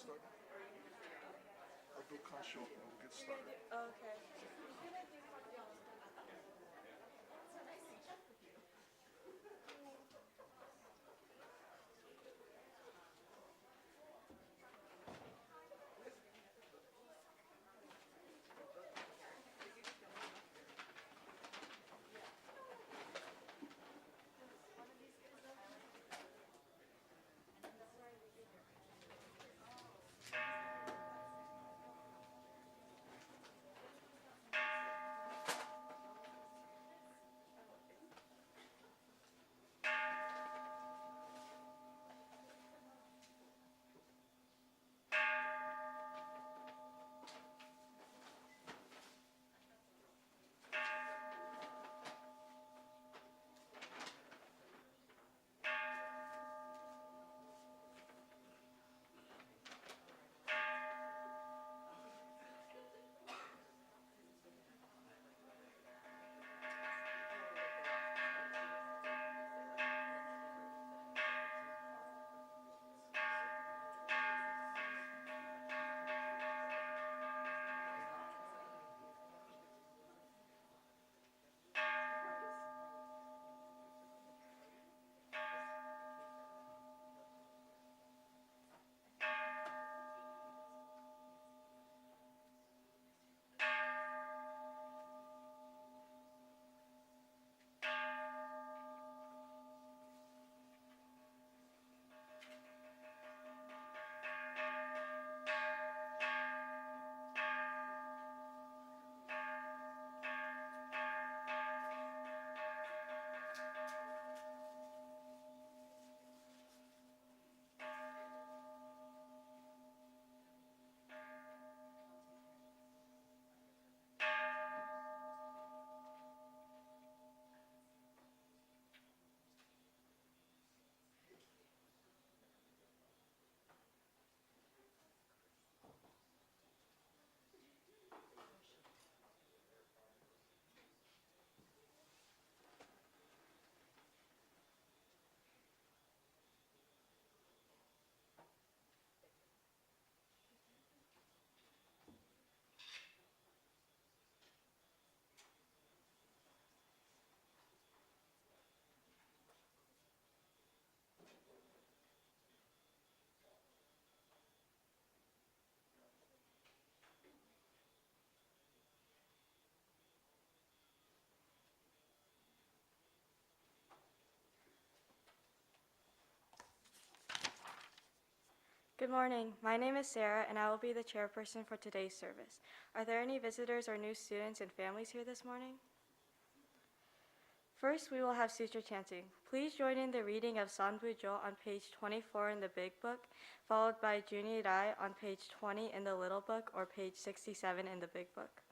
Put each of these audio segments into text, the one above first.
start. I'll do Kansho and we'll get started. Okay. Good morning. My name is Sarah, and I will be the chairperson for today's service. Are there any visitors or new students and families here this morning? First, we will have sutra chanting. Please join in the reading of Sambujo on page 24 in the Big Book, followed by Junirai on page 20 in the Little Book or page 67 in the Big Book.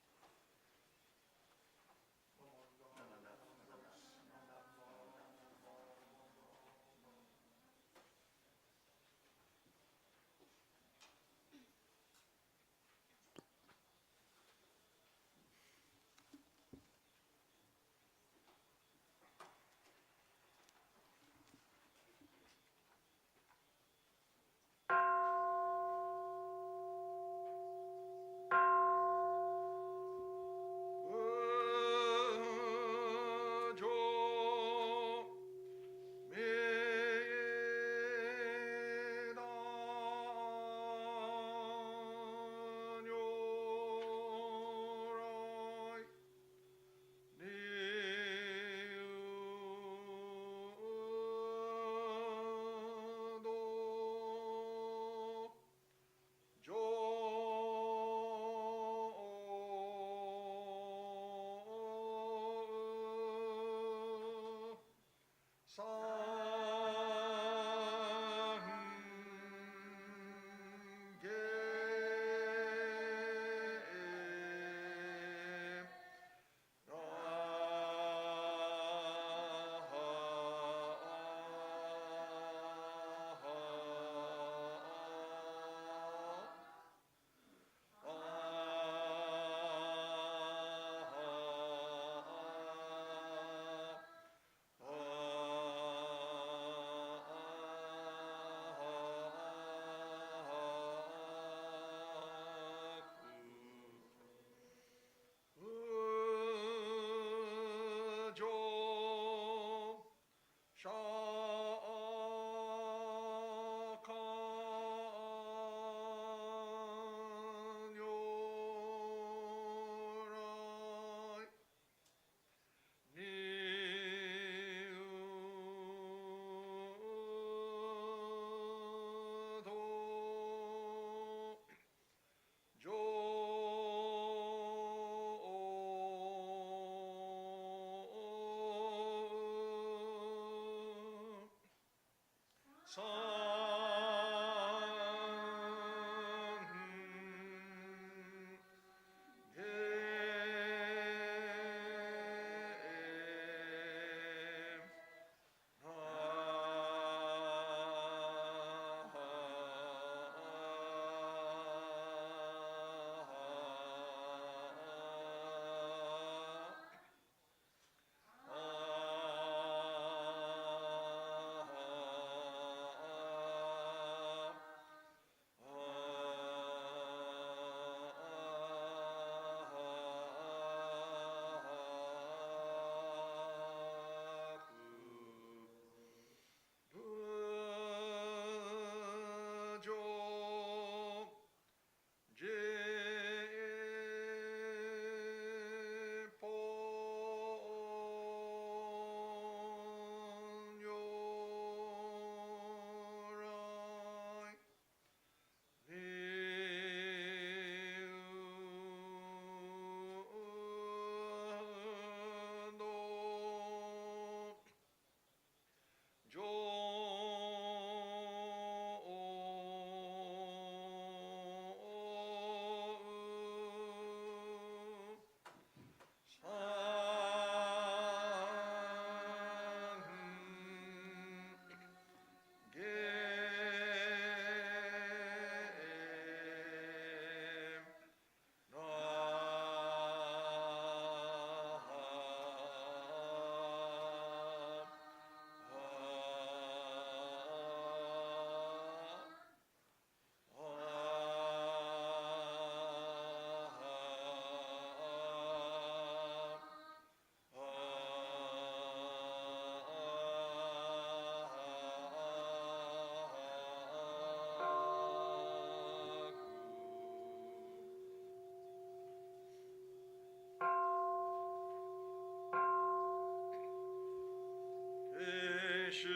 主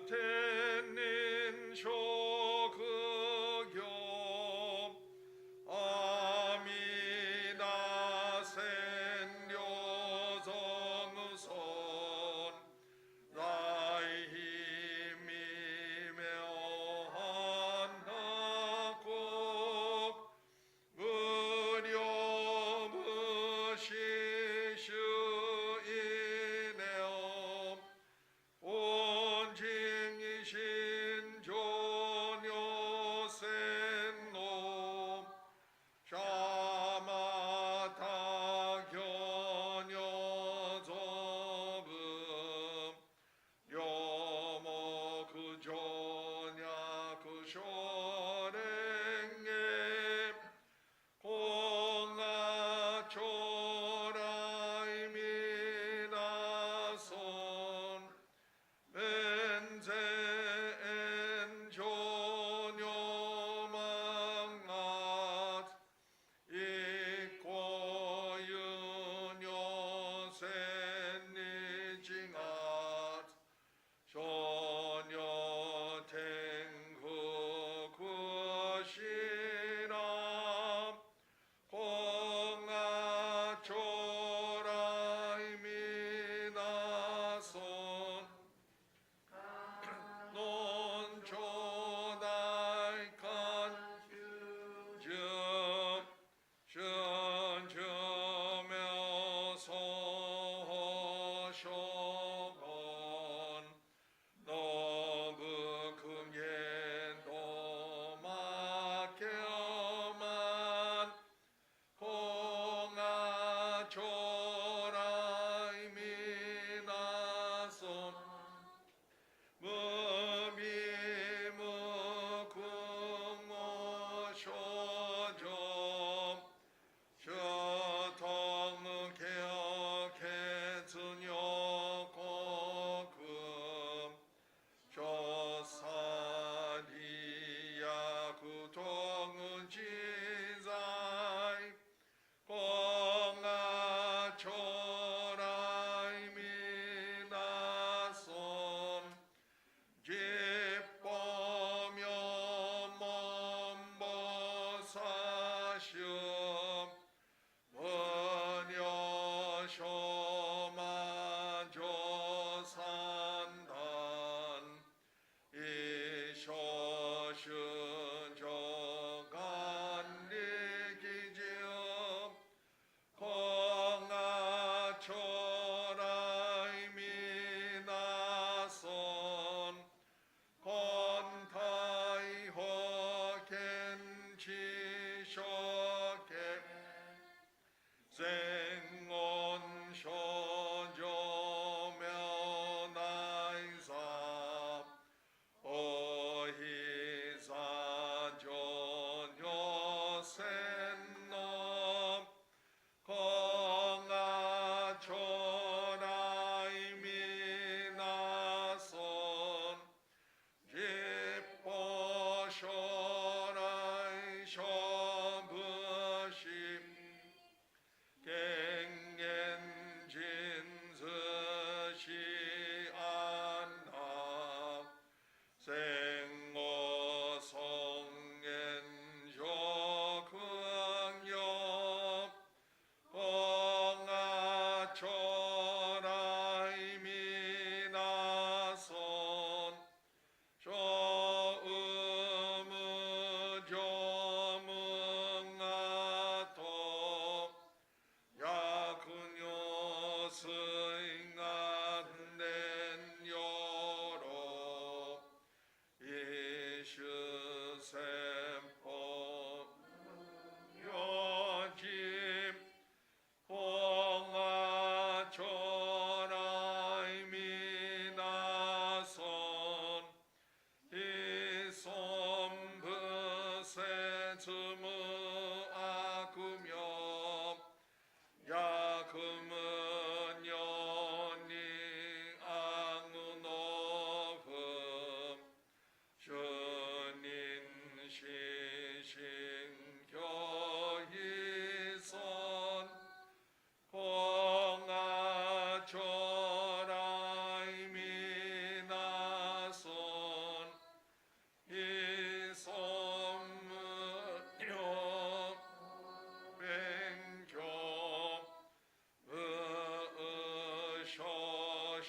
天人職業阿弥陀千両尊尊大悲未明般那国無量無死主因縁恩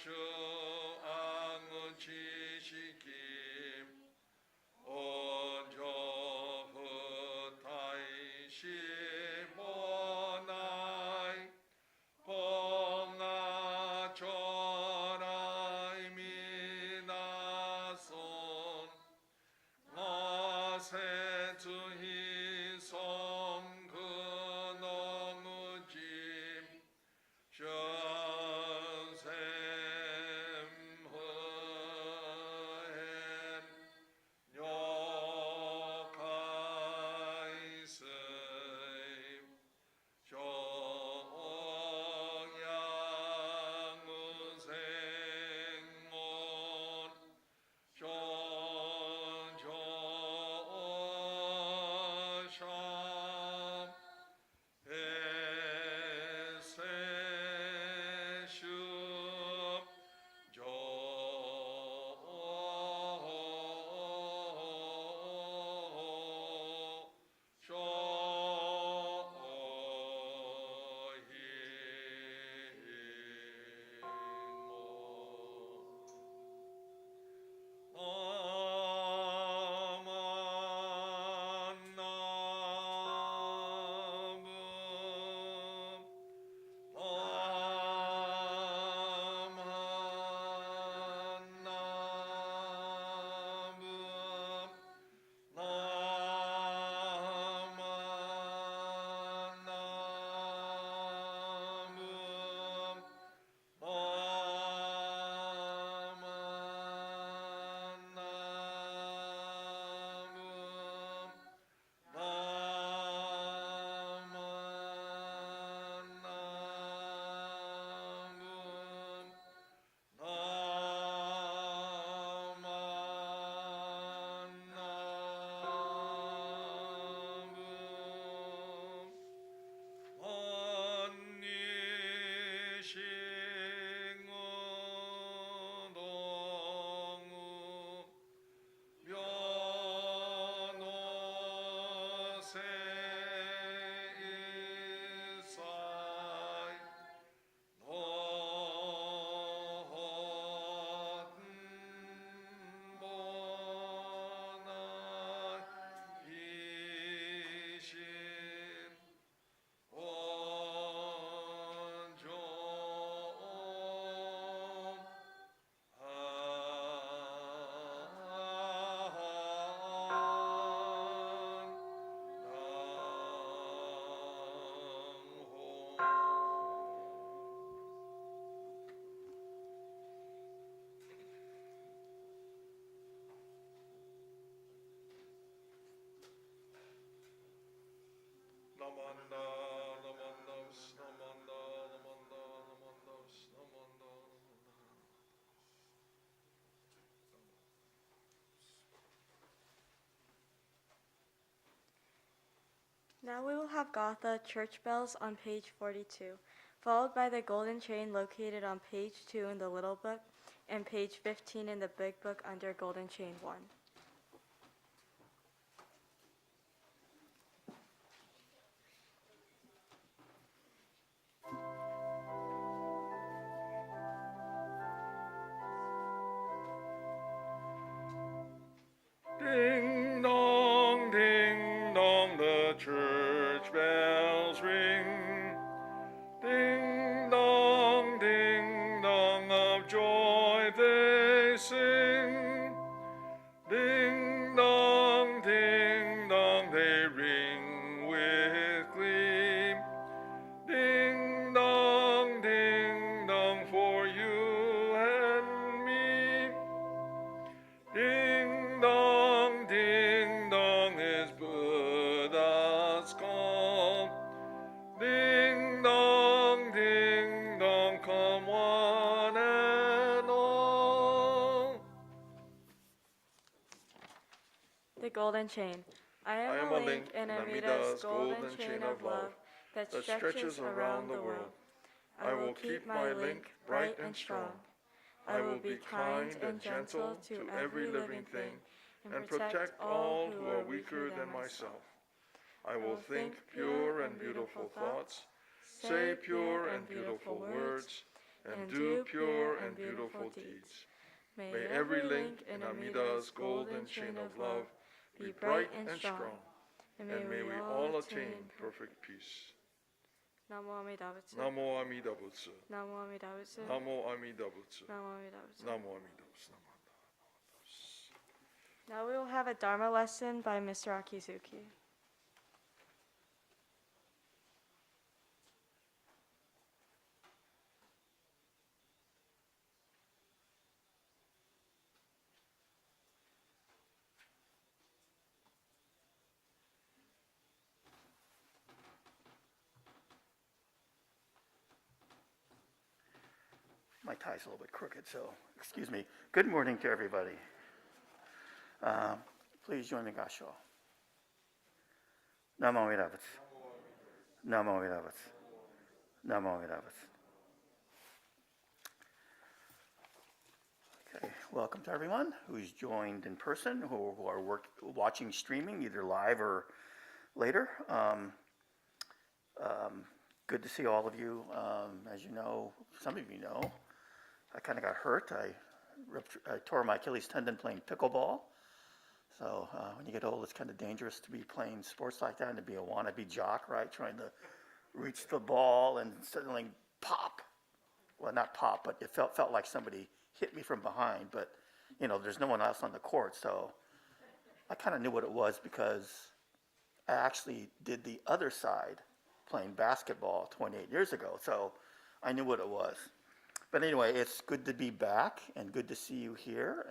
주앙 지식임 오조후 타이시 보나이 봉아 조라이 미나손 어세 주희 성근홍우짐 전샘후엔 요카이스임 종양우생온 존조샤 에세슈 Now we will have Gatha church bells on page 42, followed by the golden chain located on page 2 in the little book and page 15 in the big book under golden chain 1. Ding dong, the church bells ring. Ding dong, of joy they sing. Ding dong, they ring with glee. Ding dong, for you and me. Ding dong is Buddha's call. Ding dong, come one and all. The golden chain. I am a link in Amida's golden chain of love that stretches around the world. I will keep my link bright and strong. I will be kind and gentle to every living thing and protect all who are weaker than myself. I will think pure and beautiful thoughts, say pure and beautiful words, and do pure and beautiful deeds. May every link in Amida's golden chain of love be bright and strong, and may we all attain perfect peace. Namo Amida Butsu. Namo Amida Butsu. Namo Amida Butsu. Namo Amida Butsu. Namo Amida Butsu. Namo Amida Butsu. Now we will have a Dharma lesson by Mr. Akizuki. My tie's a little bit crooked, so excuse me. Good morning to everybody. Please join me, Kansho. Namo Amida Butsu. Namo Amida Butsu. Namo Amida Butsu. Okay, welcome to everyone who's joined in person, who are watching streaming, either live or later. Good to see all of you. As you know, some of you know, I kind of got hurt. I tore my Achilles tendon playing pickleball. So when you get old, it's kind of dangerous to be playing sports like that and to be a wannabe jock, right? Trying to reach the ball and suddenly pop. Well, not pop, but it felt like somebody hit me from behind. But, you know, there's no one else on the court. So I kind of knew what it was because I actually did the other side playing basketball 28 years ago. So I knew what it was. But anyway, it's good to be back and good to see you here.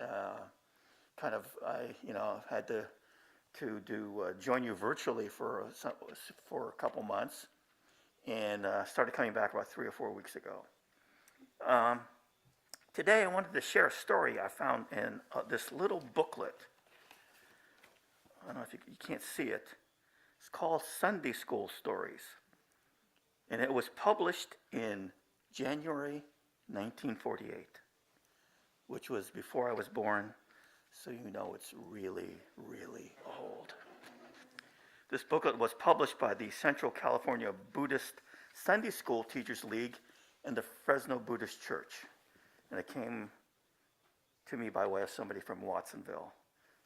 I had to join you virtually for a couple months, and started coming back about 3 or 4 weeks ago. Today, I wanted to share a story I found in this little booklet. I don't know if you can't see it. It's called Sunday School Stories, and it was published in January 1948, which was before I was born. So you know it's really, really old. This booklet was published by the Central California Buddhist Sunday School Teachers League and the Fresno Buddhist Church. And it came to me by way of somebody from Watsonville.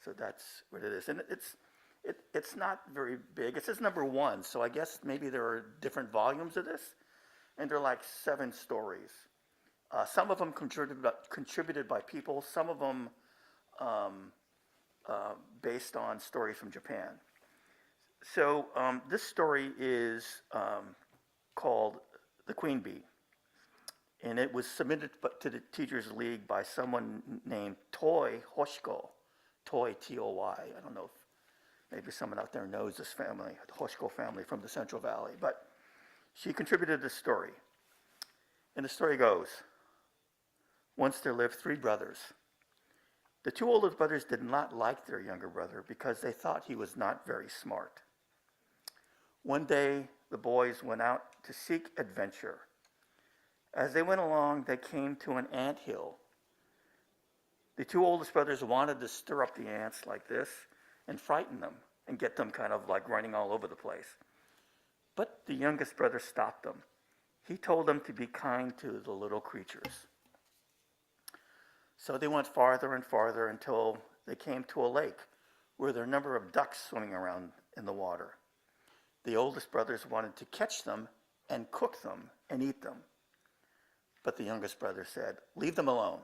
So that's what it is. And it's not very big. It says number 1, so I guess maybe there are different volumes of this. And they're like 7 stories. Some of them contributed by people, some of them based on stories from Japan. So this story is called The Queen Bee, and it was submitted to the Teachers League by someone named Toi Hoshiko, Toi, T-O-Y. I don't know if maybe someone out there knows this family, the Hoshiko family from the Central Valley, but she contributed this story. And the story goes, once there lived 3 brothers. The 2 older brothers did not like their younger brother because they thought he was not very smart. One day, the boys went out to seek adventure. As they went along, they came to an ant hill. The 2 oldest brothers wanted to stir up the ants like this and frighten them and get them kind of like running all over the place. But the youngest brother stopped them. He told them to be kind to the little creatures. So they went farther and farther until they came to a lake where there were a number of ducks swimming around in the water. The oldest brothers wanted to catch them and cook them and eat them. But the youngest brother said, "Leave them alone."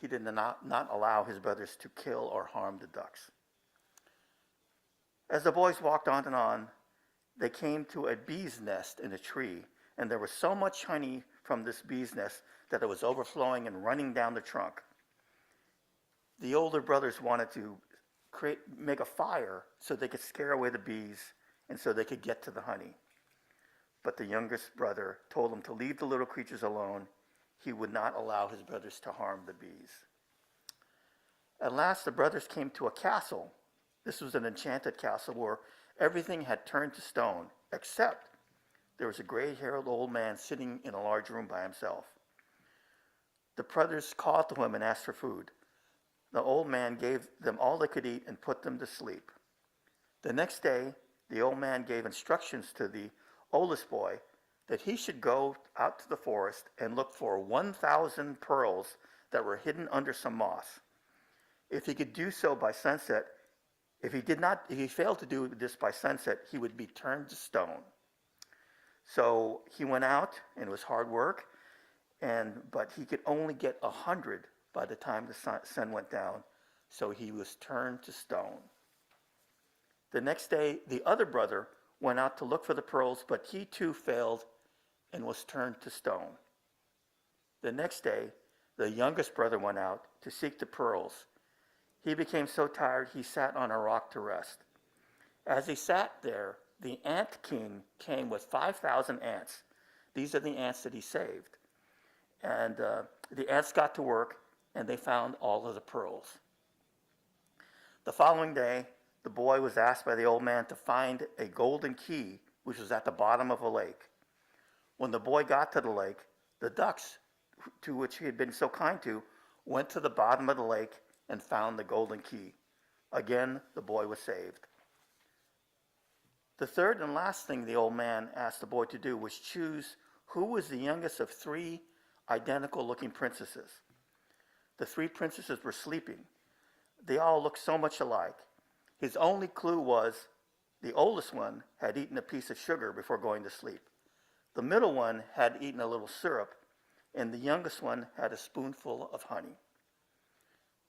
He did not allow his brothers to kill or harm the ducks. As the boys walked on and on, they came to a bee's nest in a tree, and there was so much honey from this bee's nest that it was overflowing and running down the trunk. The older brothers wanted to make a fire so they could scare away the bees and so they could get to the honey. But the youngest brother told them to leave the little creatures alone. He would not allow his brothers to harm the bees. At last, the brothers came to a castle. This was an enchanted castle where everything had turned to stone, except there was a gray-haired old man sitting in a large room by himself. The brothers called to him and asked for food. The old man gave them all they could eat and put them to sleep. The next day, the old man gave instructions to the oldest boy that he should go out to the forest and look for 1,000 pearls that were hidden under some moss. If he could do so by sunset, if he failed to do this by sunset, he would be turned to stone. So he went out, and it was hard work, but he could only get 100 by the time the sun went down, so he was turned to stone. The next day, the other brother went out to look for the pearls, but he too failed and was turned to stone. The next day, the youngest brother went out to seek the pearls. He became so tired he sat on a rock to rest. As he sat there, the ant king came with 5,000 ants. These are the ants that he saved. And the ants got to work, and they found all of the pearls. The following day, the boy was asked by the old man to find a golden key, which was at the bottom of a lake. When the boy got to the lake, the ducks, to which he had been so kind to, went to the bottom of the lake and found the golden key. Again, the boy was saved. The third and last thing the old man asked the boy to do was choose who was the youngest of 3 identical-looking princesses. The 3 princesses were sleeping. They all looked so much alike. His only clue was the oldest one had eaten a piece of sugar before going to sleep. The middle one had eaten a little syrup, and the youngest one had a spoonful of honey.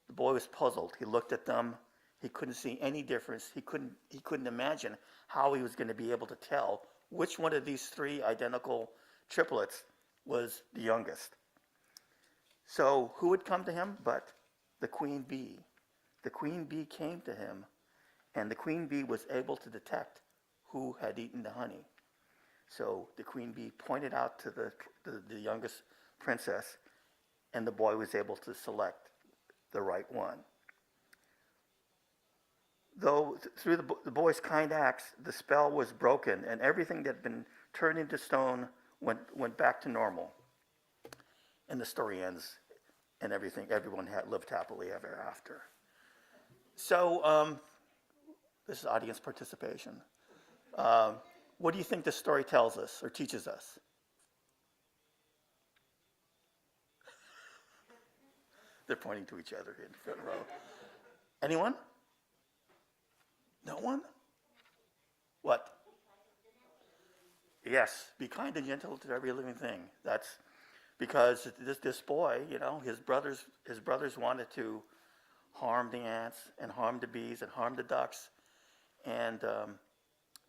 The boy was puzzled. He looked at them. He couldn't see any difference. He couldn't imagine how he was going to be able to tell which one of these 3 identical triplets was the youngest. So who would come to him but the queen bee? The queen bee came to him, and the queen bee was able to detect who had eaten the honey. So the queen bee pointed out to the youngest princess, and the boy was able to select the right one. Though through the boy's kind acts, the spell was broken, and everything that had been turned into stone went back to normal. And the story ends, and everyone lived happily ever after. So this is audience participation. What do you think this story tells us or teaches us? They're pointing to each other in the front row. Anyone? No one? What? Yes, be kind and gentle to every living thing. That's because this boy, his brothers wanted to harm the ants and harm the bees and harm the ducks, and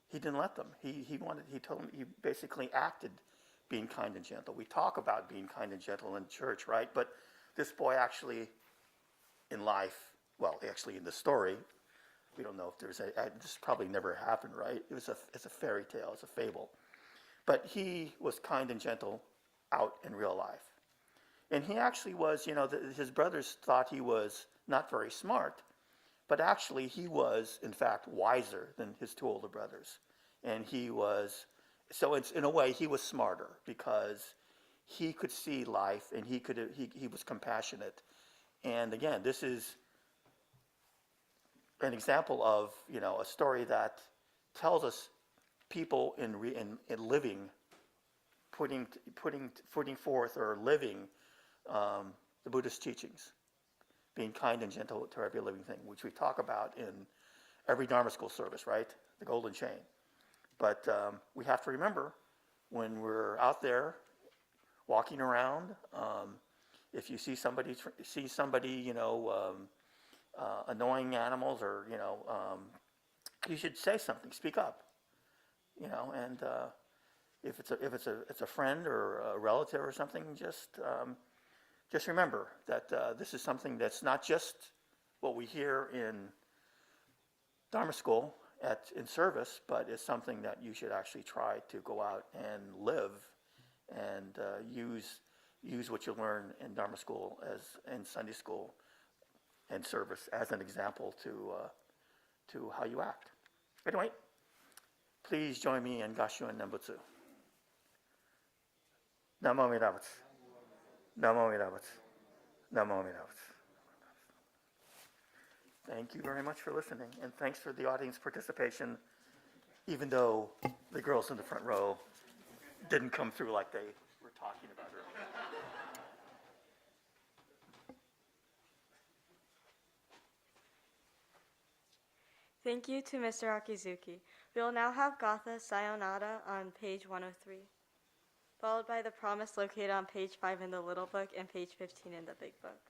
he didn't let them. He told them, he basically acted being kind and gentle. We talk about being kind and gentle in church, right? But this boy actually, in life, well, actually in the story, we don't know if this probably never happened, right? It's a fairy tale, it's a fable. But he was kind and gentle out in real life. And he actually was, his brothers thought he was not very smart, but actually he was, in fact, wiser than his 2 older brothers. And he was, so in a way, he was smarter because he could see life, and he was compassionate. And again, this is an example of, a story that tells us people in living, putting forth or living the Buddhist teachings, being kind and gentle to every living thing, which we talk about in every Dharma school service, right? The golden chain. But we have to remember when we're out there walking around, if you see somebody, annoying animals, or you should say something, speak up, and if it's a friend or a relative or something, just remember that this is something that's not just what we hear in Dharma school in service, but it's something that you should actually try to go out and live and use what you learn in Dharma school as in Sunday school and service as an example to how you act. Anyway, please join me in Gasshuin Nembutsu. Namo Amida Butsu. Namo Amida Butsu. Namo Amida Butsu. Thank you very much for listening, and thanks for the audience participation, even though the girls in the front row didn't come through like they were talking about earlier. Thank you to Mr. Akizuki. We will now have Gatha Sayonara on page 103, followed by the promise located on page 5 in the little book and page 15 in the big book.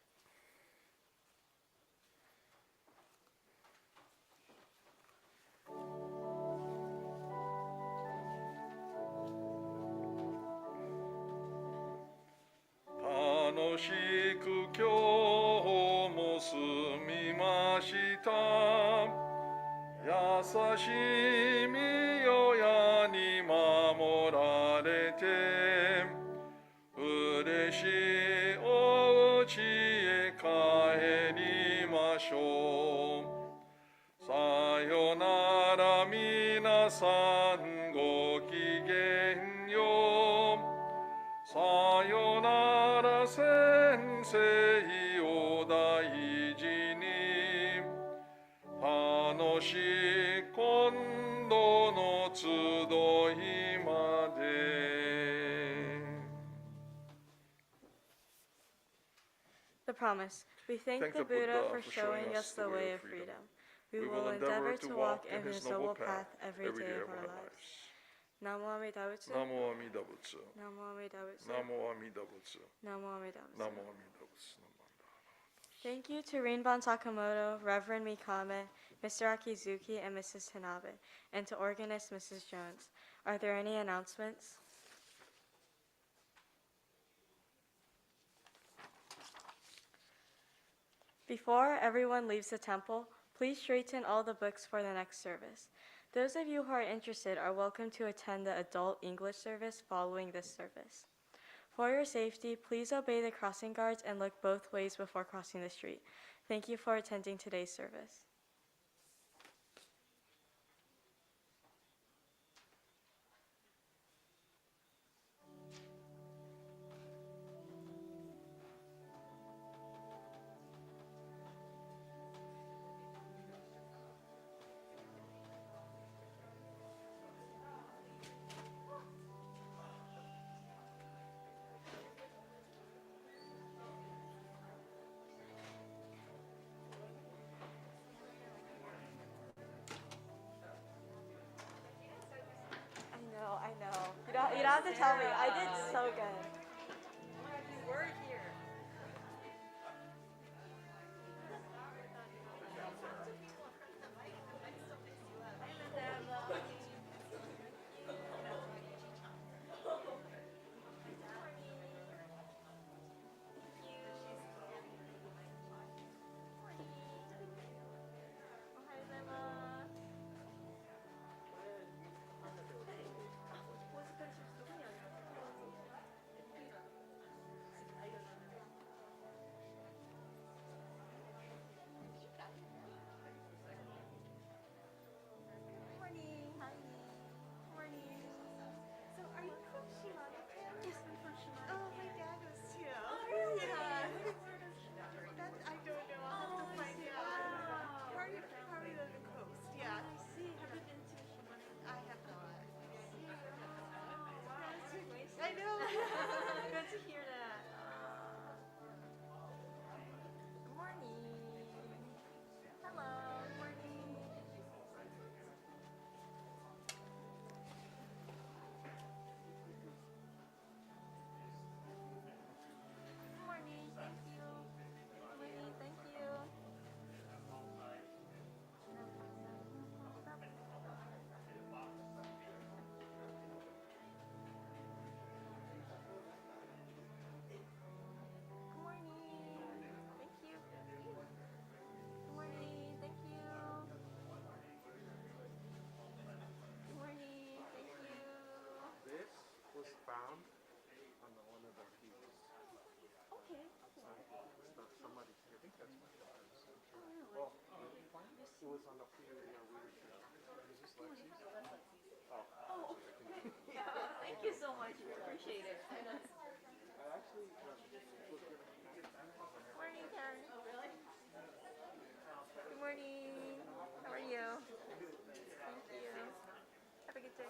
Sayonara minasanごきげんよう。Sayonara senseiを大事に。楽しい今度の集いまで。The promise. We thank the Buddha for showing us the way of freedom. We will endeavor to walk in his noble path every day of our lives. Namo Amida Butsu. Namo Amida Butsu. Namo Amida Butsu. Namo Amida Butsu. Namo Amida Butsu. Namo Amida Butsu. Thank you to Rinban Sakamoto, Reverend Mikame, Mr. Akizuki, and Mrs. Tanabe, and to organist Mrs. Jones. Are there any announcements? Before everyone leaves the temple, please straighten all the books for the next service. Those of you who are interested are welcome to attend the adult English service following this service. For your safety, please obey the crossing guards and look both ways before crossing the street. Thank you for attending today's service. I know. You don't have to tell me. I did so good. You were here. Found on one of the pews. Okay. Somebody, I think that's my daughter's. Well, it was on the pew where we were. Is this Lexi's? Oh. Thank you so much. Appreciate it. I actually was gonna. Morning, Karen. Really? Good morning. How are you? Thank you. Have a good day.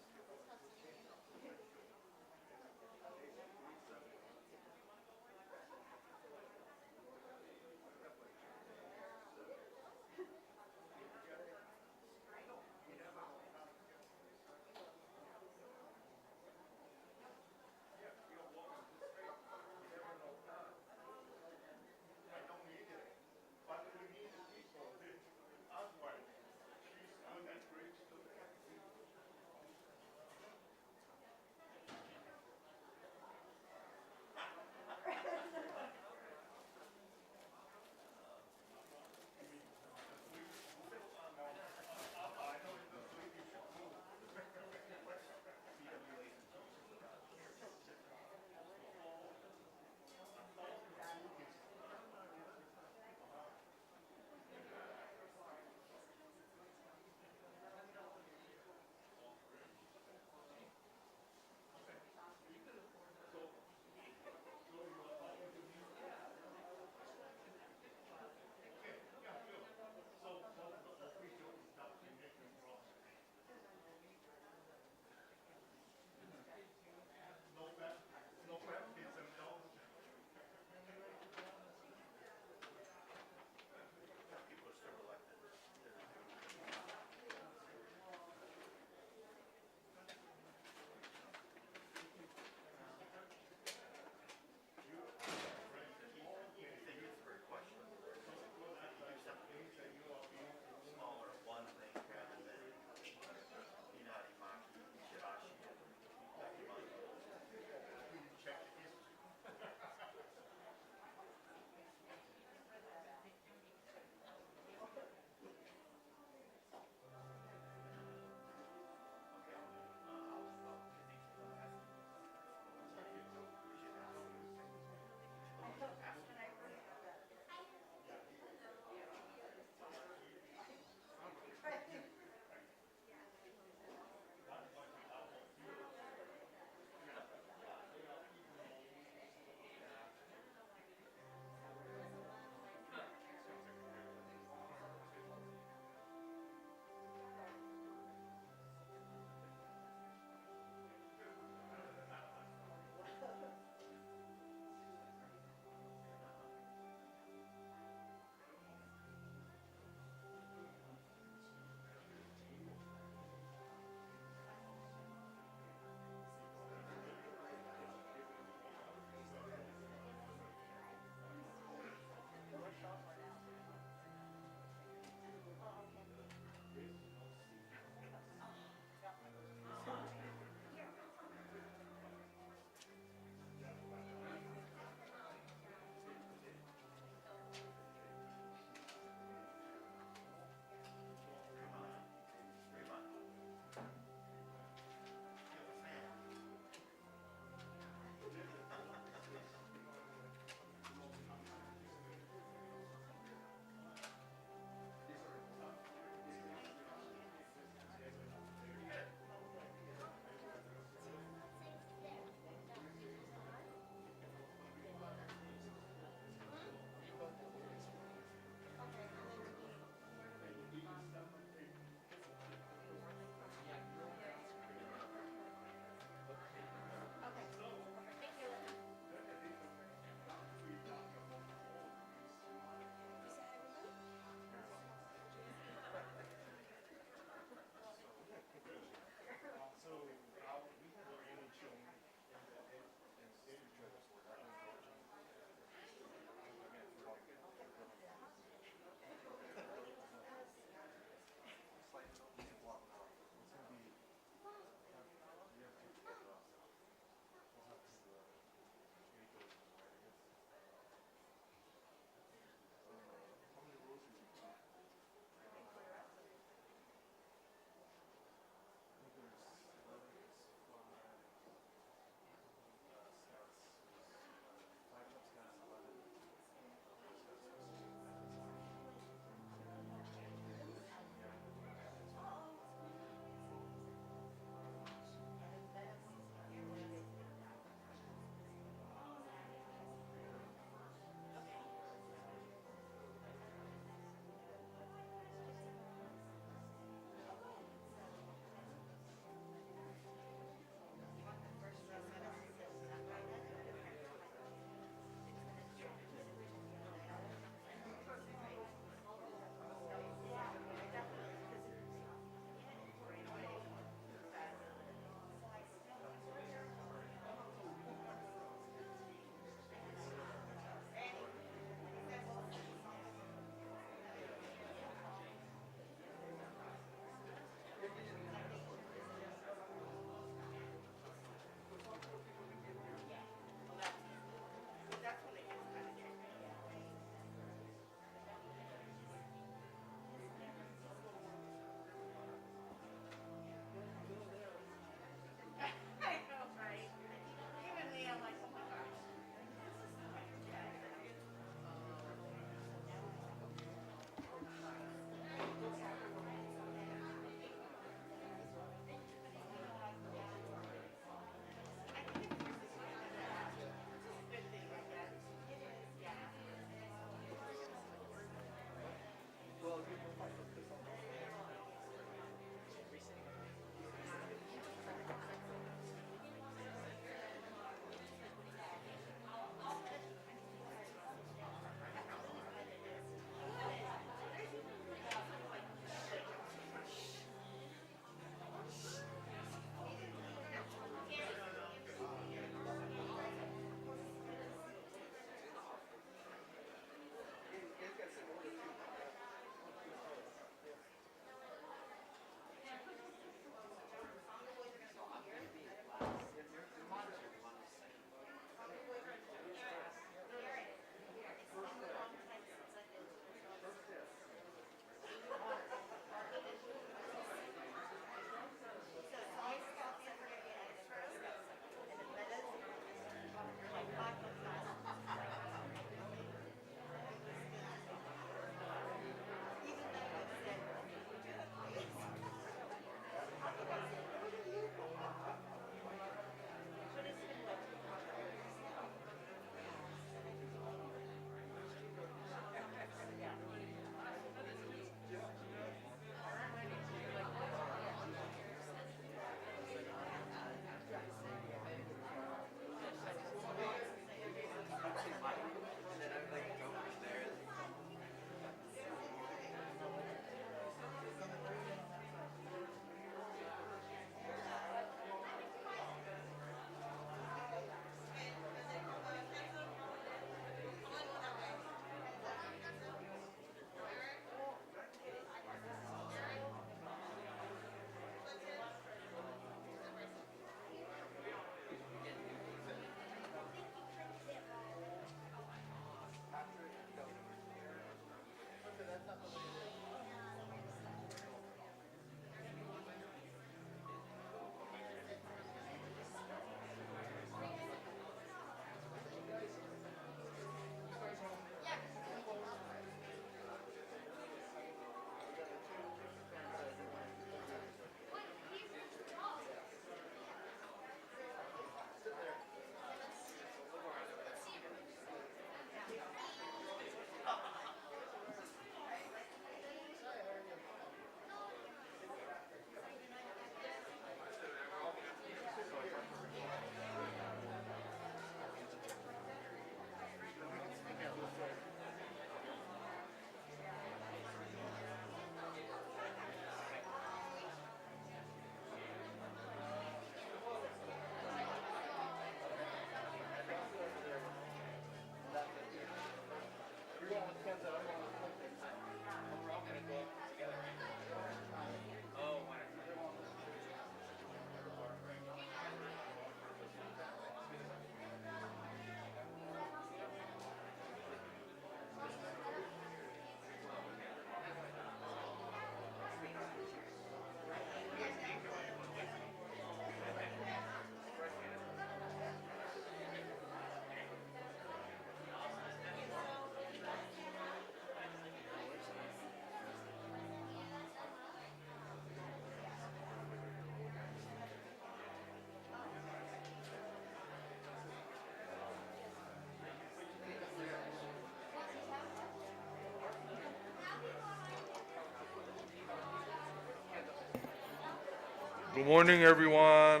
Good morning, everyone.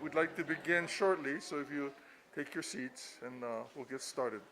We'd like to begin shortly, so if you take your seats and we'll get started.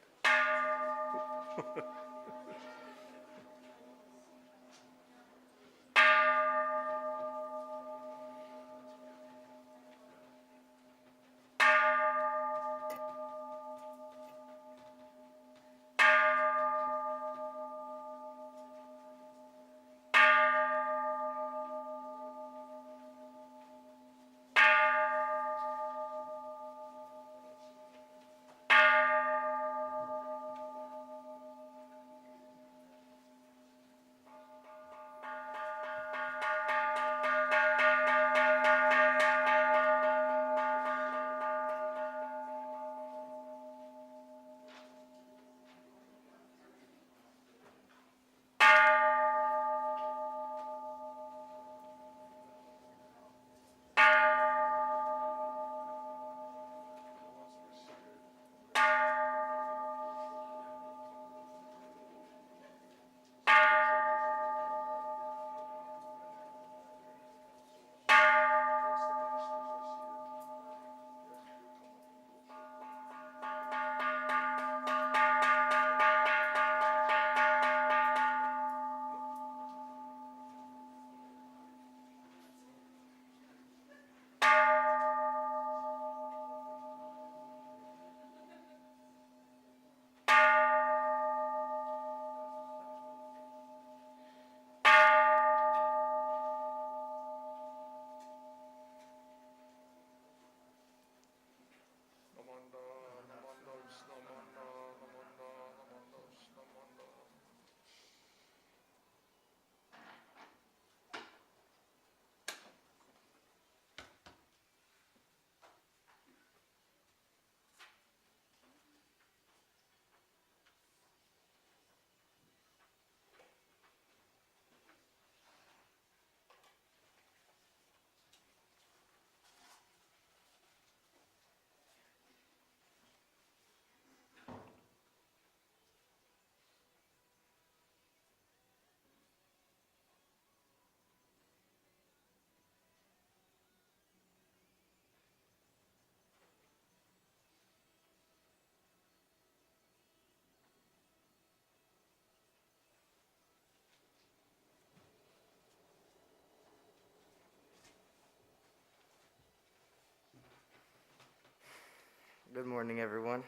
Good morning, everyone.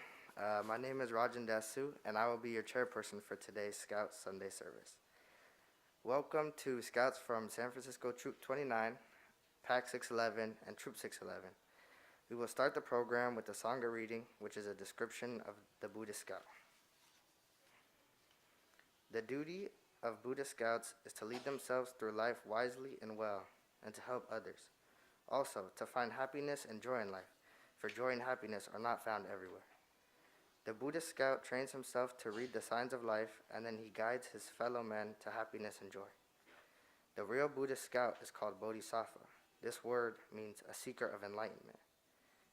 My name is Rajan, and I will be your chairperson for today's Scout Sunday service. Welcome to Scouts from San Francisco Troop 29, Pack 611, and Troop 611. We will start the program with the Sangha Reading, which is a description of the Buddhist Scout. The duty of Buddhist Scouts is to lead themselves through life wisely and well, and to help others. Also, to find happiness and joy in life, for joy and happiness are not found everywhere. The Buddhist Scout trains himself to read the signs of life, and then he guides his fellow men to happiness and joy. The real Buddhist Scout is called Bodhisattva. This word means a seeker of enlightenment.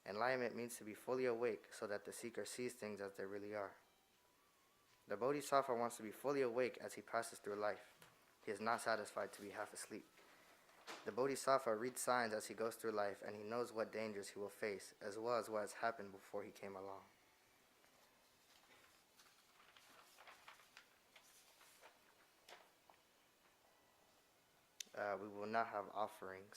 Enlightenment means to be fully awake so that the seeker sees things as they really are. The Bodhisattva wants to be fully awake as he passes through life. He is not satisfied to be half asleep. The Bodhisattva reads signs as he goes through life, and he knows what dangers he will face, as well as what has happened before he came along. We will now have offerings.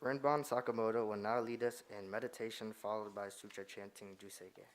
Rinban Sakamoto will now lead us in meditation followed by sutra chanting Juseige.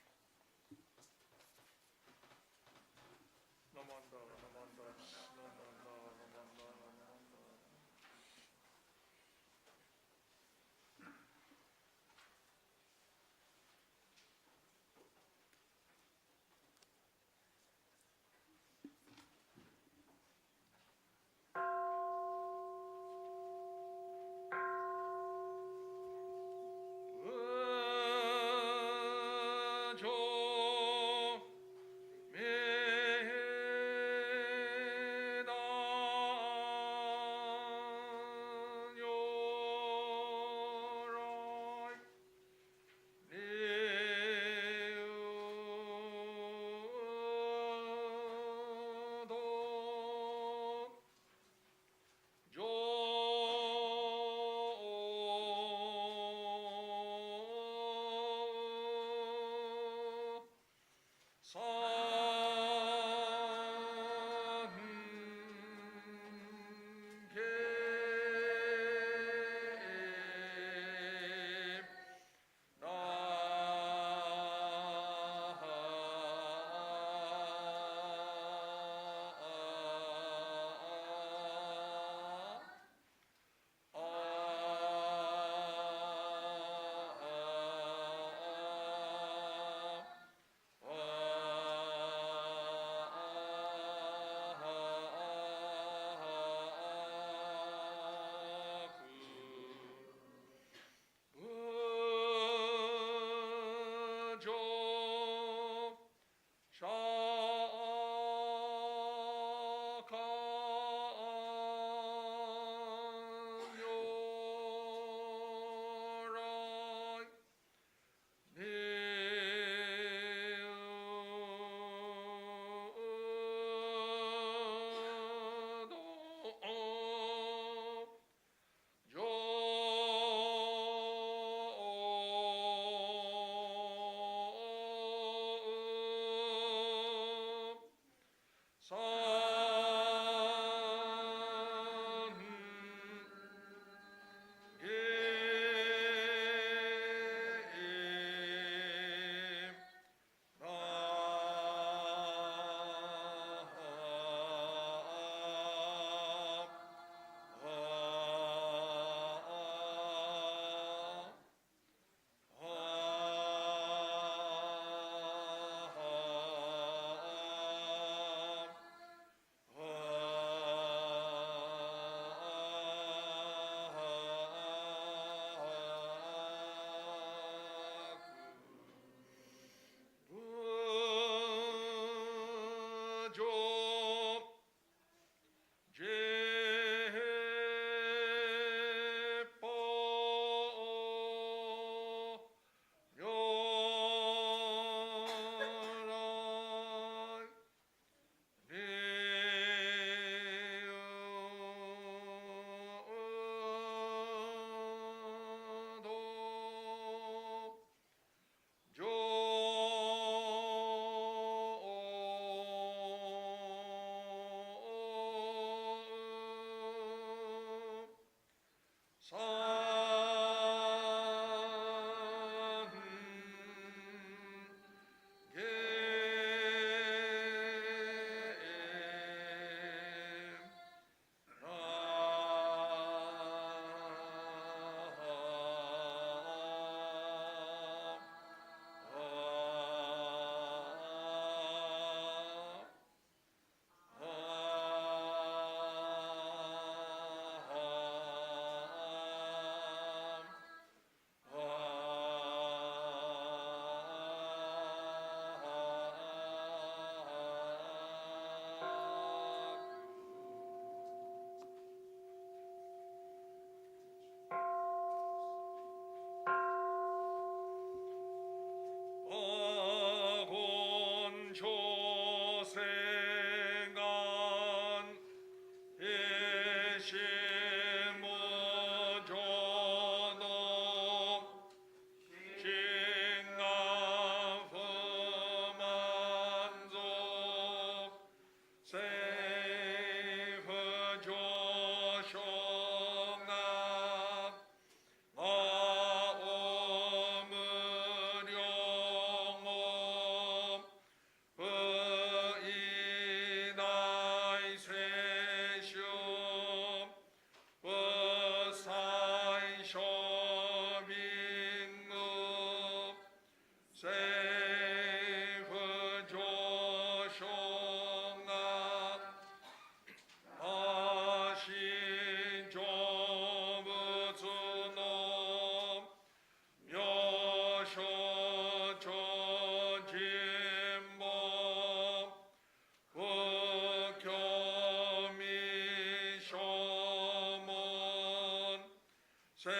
政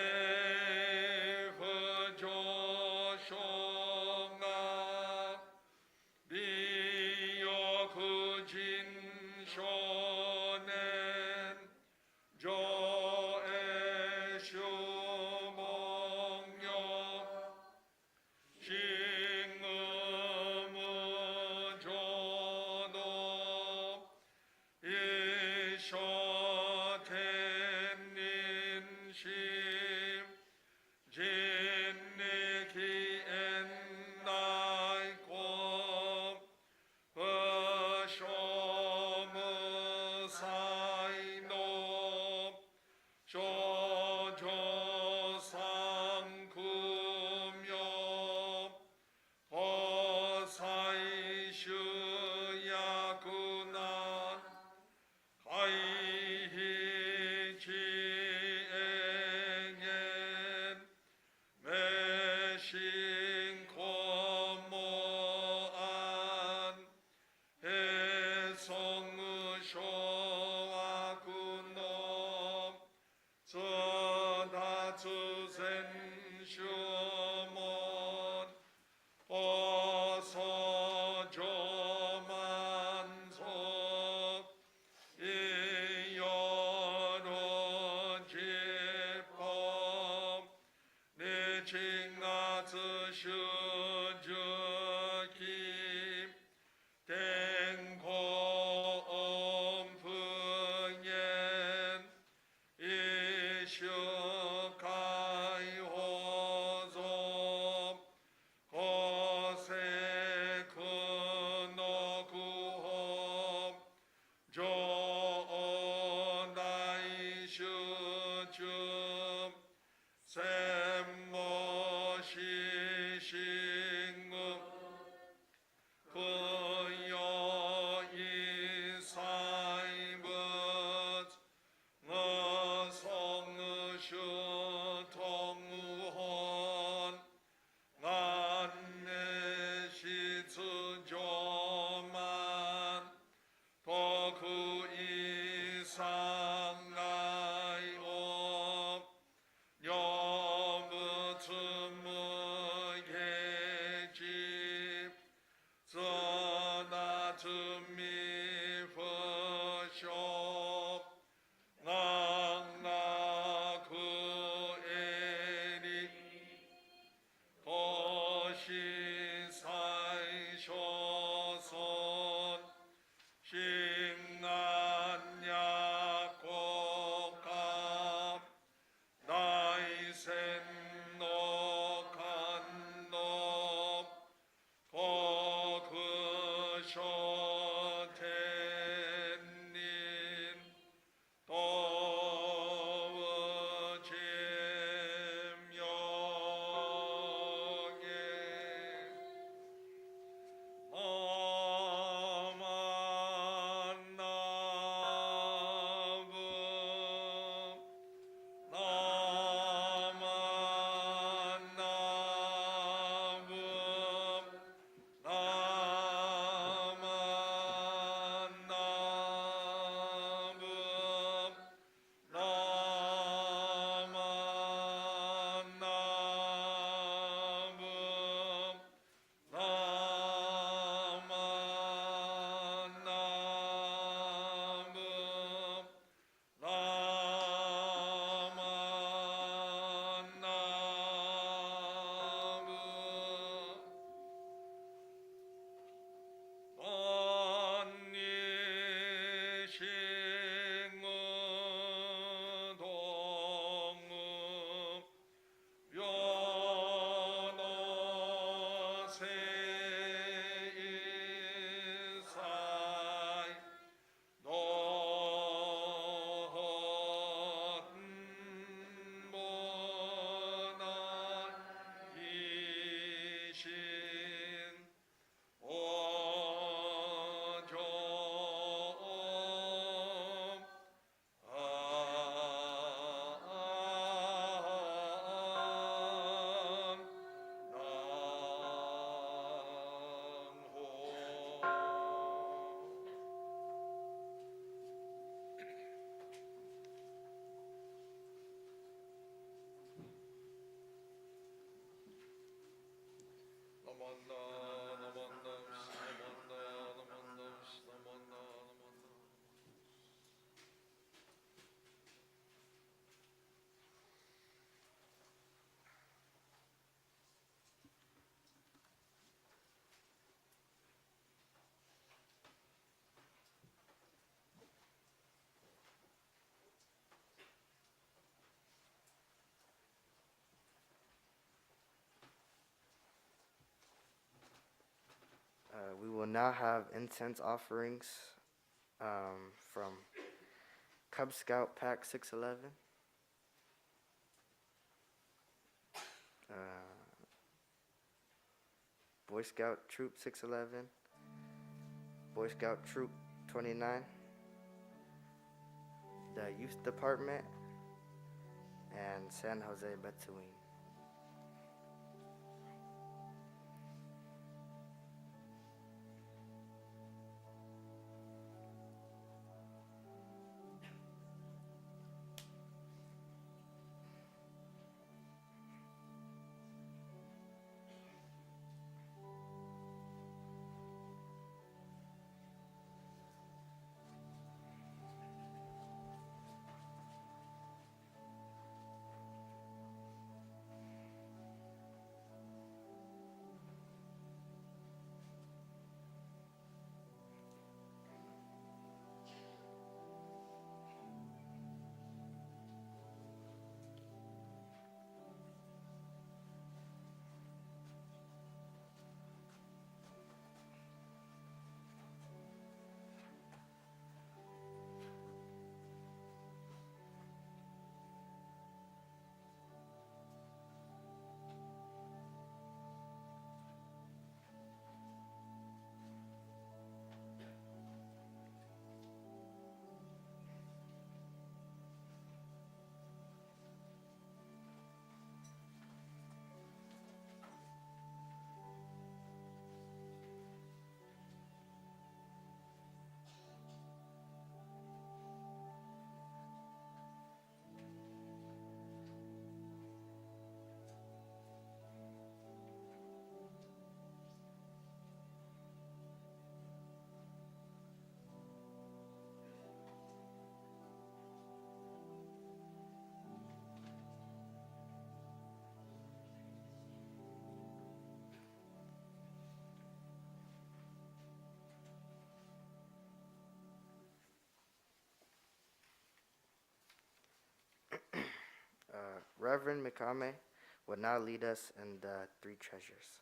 府上昇が美欲人少年上映主文よ新無上の一生天人心人力縁内公不正無才能少女三苦名法裁主役難回避知恵言迷信公も安平尊諸悪の通達全宗門法祖上満足いよろ実法日月主樹期天候音符言一種解放像法制苦の苦法上大集中専門指針供養一切物無尊主 We will now have incense offerings from Cub Scout Pack 611, Boy Scout Troop 611, Boy Scout Troop 29, the Youth Department, and San Jose Betsuin. Reverend Mikame will now lead us in the three treasures.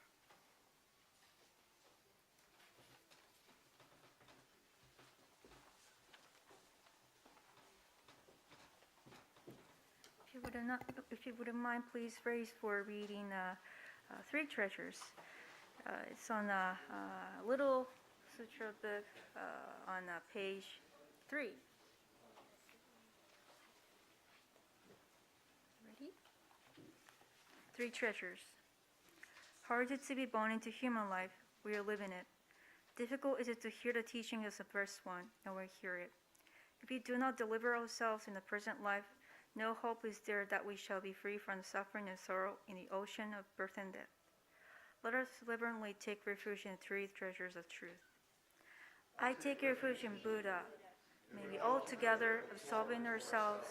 If you wouldn't mind, please raise for reading Three Treasures. It's on a little sutra book on page 3. Ready? Three Treasures. Hard is it to be born into human life. We are living it. Difficult is it to hear the teaching as the first one, and we hear it. If we do not deliver ourselves in the present life, no hope is there that we shall be free from suffering and sorrow in the ocean of birth and death. Let us reverently take refuge in three treasures of truth. I take refuge in Buddha. May we all together absorb in ourselves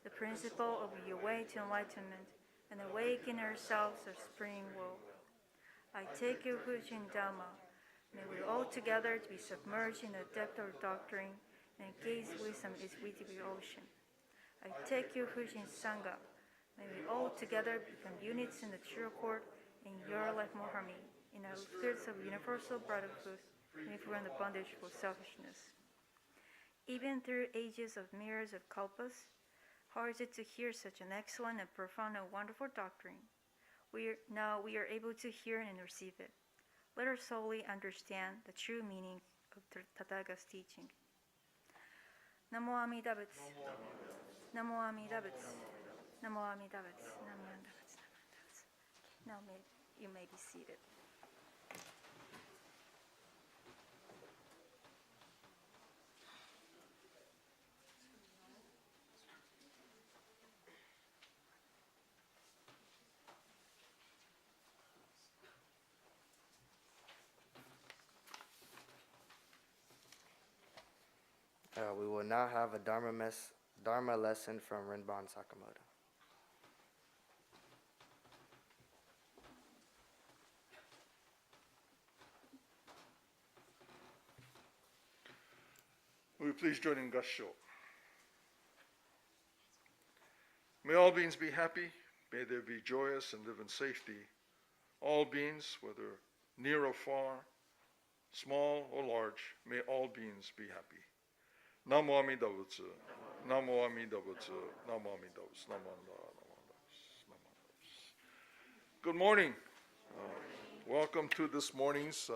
the principle of the way to enlightenment and awaken ourselves a spring world. I take refuge in Dharma. May we all together be submerged in the depth of doctrine and gaze wisdom is witty ocean. I take refuge in Sangha. May we all together become units in the true accord and your life more harmony, in our spirits of universal brotherhood, and if we're in the bondage for selfishness. Even through ages of myriads of kalpas, hard is it to hear such an excellent and profound and wonderful doctrine. We are able to hear and receive it. Let us solely understand the true meaning of Tathaga's teaching. Namo Amida Butsu. Namo Amida Butsu. Namo Amida Butsu. Namo Amida Butsu. Now you may be seated. We will now have a Dharma lesson from Rinban Sakamoto. Will you please join in Kansho? May all beings be happy. May they be joyous and live in safety. All beings, whether near or far, small or large, may all beings be happy. Namo Amida Butsu. Namo Amida Butsu. Namo Amida Butsu. Namo Amida Butsu. Good morning. Welcome to this morning's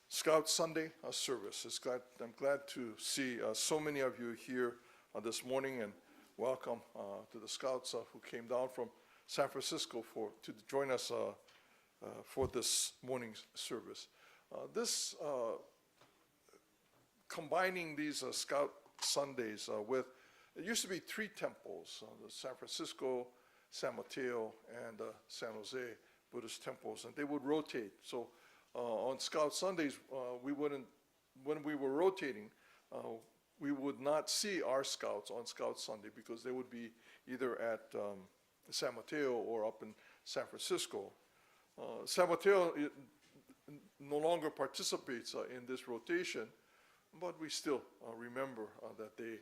Scout Sunday service. I'm glad to see so many of you here this morning, and welcome to the Scouts who came down from San Francisco to join us for this morning's service. Combining these Scout Sundays with, it used to be 3 temples, the San Francisco, San Mateo, and San Jose Buddhist temples, and they would rotate. So on Scout Sundays, when we were rotating, we would not see our Scouts on Scout Sunday because they would be either at San Mateo or up in San Francisco. San Mateo no longer participates in this rotation, but we still remember that they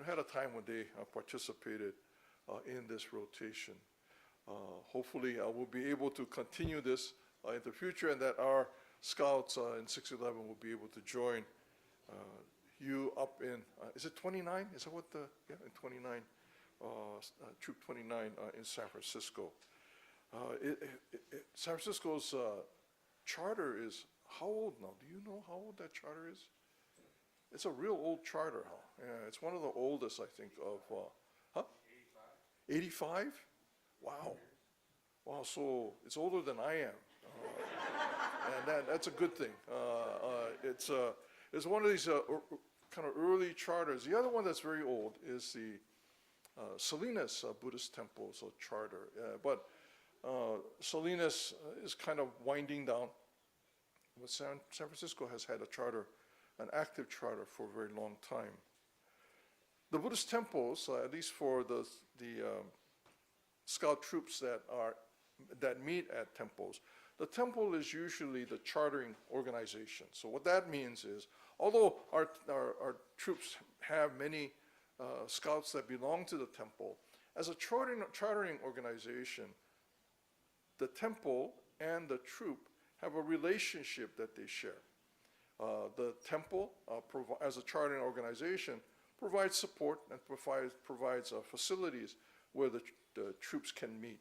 had a time when they participated in this rotation. Hopefully we'll be able to continue this in the future, and that our Scouts in 611 will be able to join you up in, is it 29? Is that what in 29, Troop 29 in San Francisco. San Francisco's charter is how old now? Do you know how old that charter is? It's a real old charter, huh? Yeah, it's one of the oldest, I think, of, 85? Wow. Wow, so it's older than I am. And that's a good thing. It's one of these kind of early charters. The other one that's very old is the Salinas Buddhist Temple's charter. But Salinas is kind of winding down. But San Francisco has had a charter, an active charter, for a very long time. The Buddhist temples, at least for the Scout troops that meet at temples, the temple is usually the chartering organization. So what that means is, although our troops have many Scouts that belong to the temple, as a chartering organization, the temple and the troop have a relationship that they share. The temple, as a chartering organization, provides support and provides facilities where the troops can meet.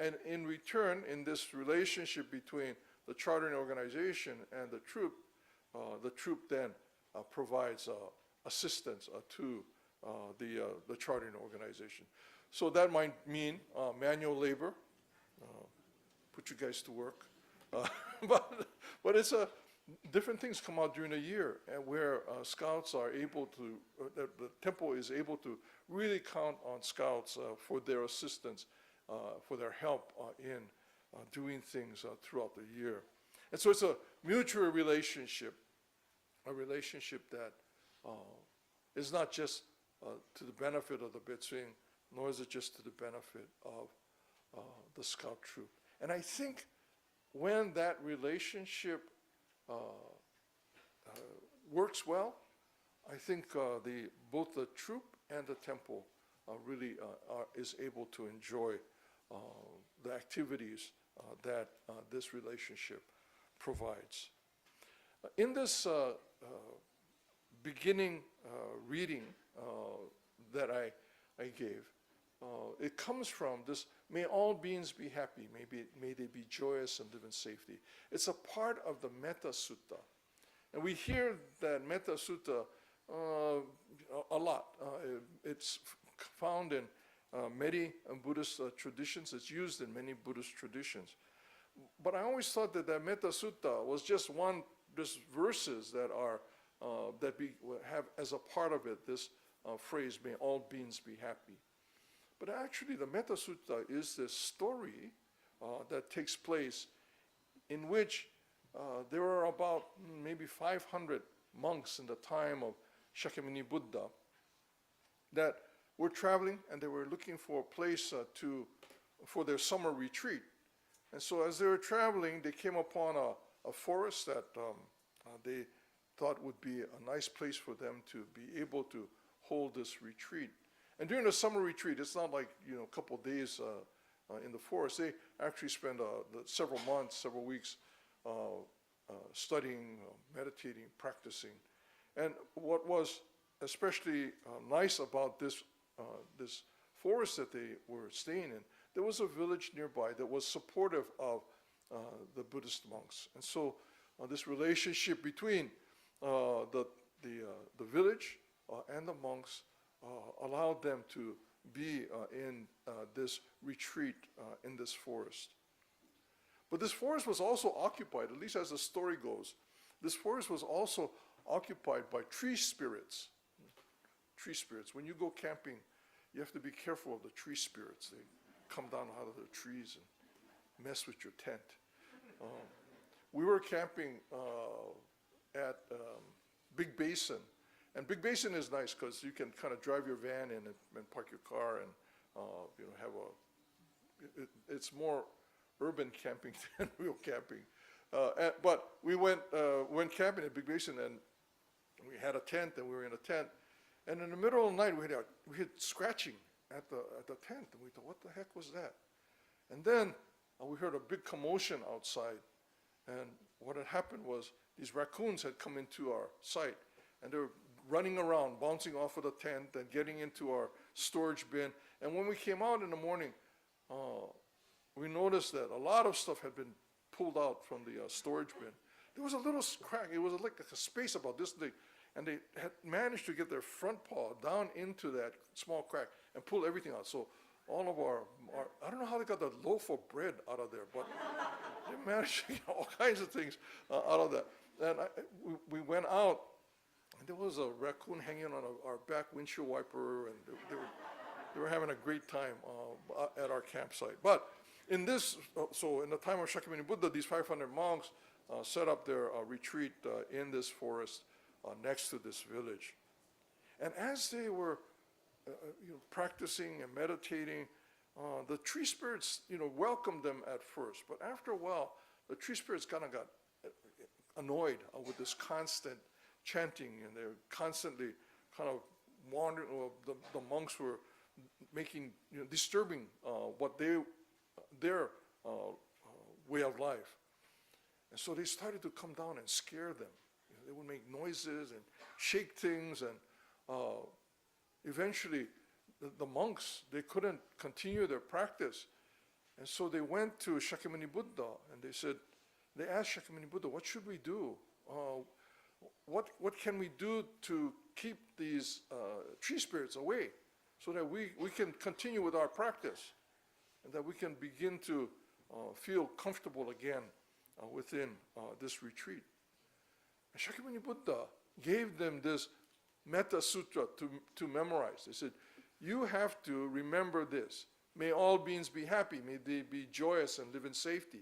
And in return, in this relationship between the chartering organization and the troop then provides assistance to the chartering organization. So that might mean manual labor, put you guys to work. But it's different things come out during the year, and where Scouts are able to, the temple is able to really count on Scouts for their assistance, for their help in doing things throughout the year. And so it's a mutual relationship, a relationship that is not just to the benefit of the Betsuin, nor is it just to the benefit of the Scout troop. And I think when that relationship works well, I think both the troop and the temple really is able to enjoy the activities that this relationship provides. In this beginning reading that I gave, it comes from this: may all beings be happy, may they be joyous and live in safety. It's a part of the Metta Sutta. And we hear that Metta Sutta a lot. It's found in many Buddhist traditions. It's used in many Buddhist traditions. But I always thought that Metta Sutta was just verses that have as a part of it this phrase, may all beings be happy. But actually the Metta Sutta is this story that takes place in which there are about maybe 500 monks in the time of Shakyamuni Buddha that were traveling and they were looking for a place for their summer retreat. And so as they were traveling, they came upon a forest that they thought would be a nice place for them to be able to hold this retreat. And during the summer retreat, it's not like, a couple of days in the forest. They actually spend several months, several weeks studying, meditating, practicing. And what was especially nice about this forest that they were staying in, there was a village nearby that was supportive of the Buddhist monks. And so this relationship between the village and the monks allowed them to be in this retreat in this forest. But this forest was also occupied, at least as the story goes, this forest was also occupied by tree spirits. Tree spirits. When you go camping, you have to be careful of the tree spirits. They come down out of the trees and mess with your tent. We were camping at Big Basin. And Big Basin is nice because you can kind of drive your van in and park your car and have it's more urban camping than real camping. But we went camping at Big Basin and we had a tent and we were in a tent. And in the middle of the night, we had scratching at the tent. And we thought, what the heck was that? And then we heard a big commotion outside. And what had happened was these raccoons had come into our site. And they were running around, bouncing off of the tent and getting into our storage bin. And when we came out in the morning, we noticed that a lot of stuff had been pulled out from the storage bin. There was a little crack. It was like a space about this big. And they had managed to get their front paw down into that small crack and pull everything out. So all of our I don't know how they got the loaf of bread out of there, but they managed to get all kinds of things out of that. And we went out, and there was a raccoon hanging on our back windshield wiper, and they were having a great time at our campsite. But in this, so in the time of Shakyamuni Buddha, these 500 monks set up their retreat in this forest next to this village. And as they were practicing and meditating, the tree spirits welcomed them at first. But after a while, the tree spirits kind of got annoyed with this constant chanting, and they're constantly kind of wandering. The monks were disturbing their way of life. And so they started to come down and scare them. They would make noises and shake things, and eventually the monks, they couldn't continue their practice. And so they went to Shakyamuni Buddha and they asked Shakyamuni Buddha, what should we do? What can we do to keep these tree spirits away so that we can continue with our practice and that we can begin to feel comfortable again within this retreat? And Shakyamuni Buddha gave them this Metta Sutra to memorize. They said, you have to remember this. May all beings be happy. May they be joyous and live in safety.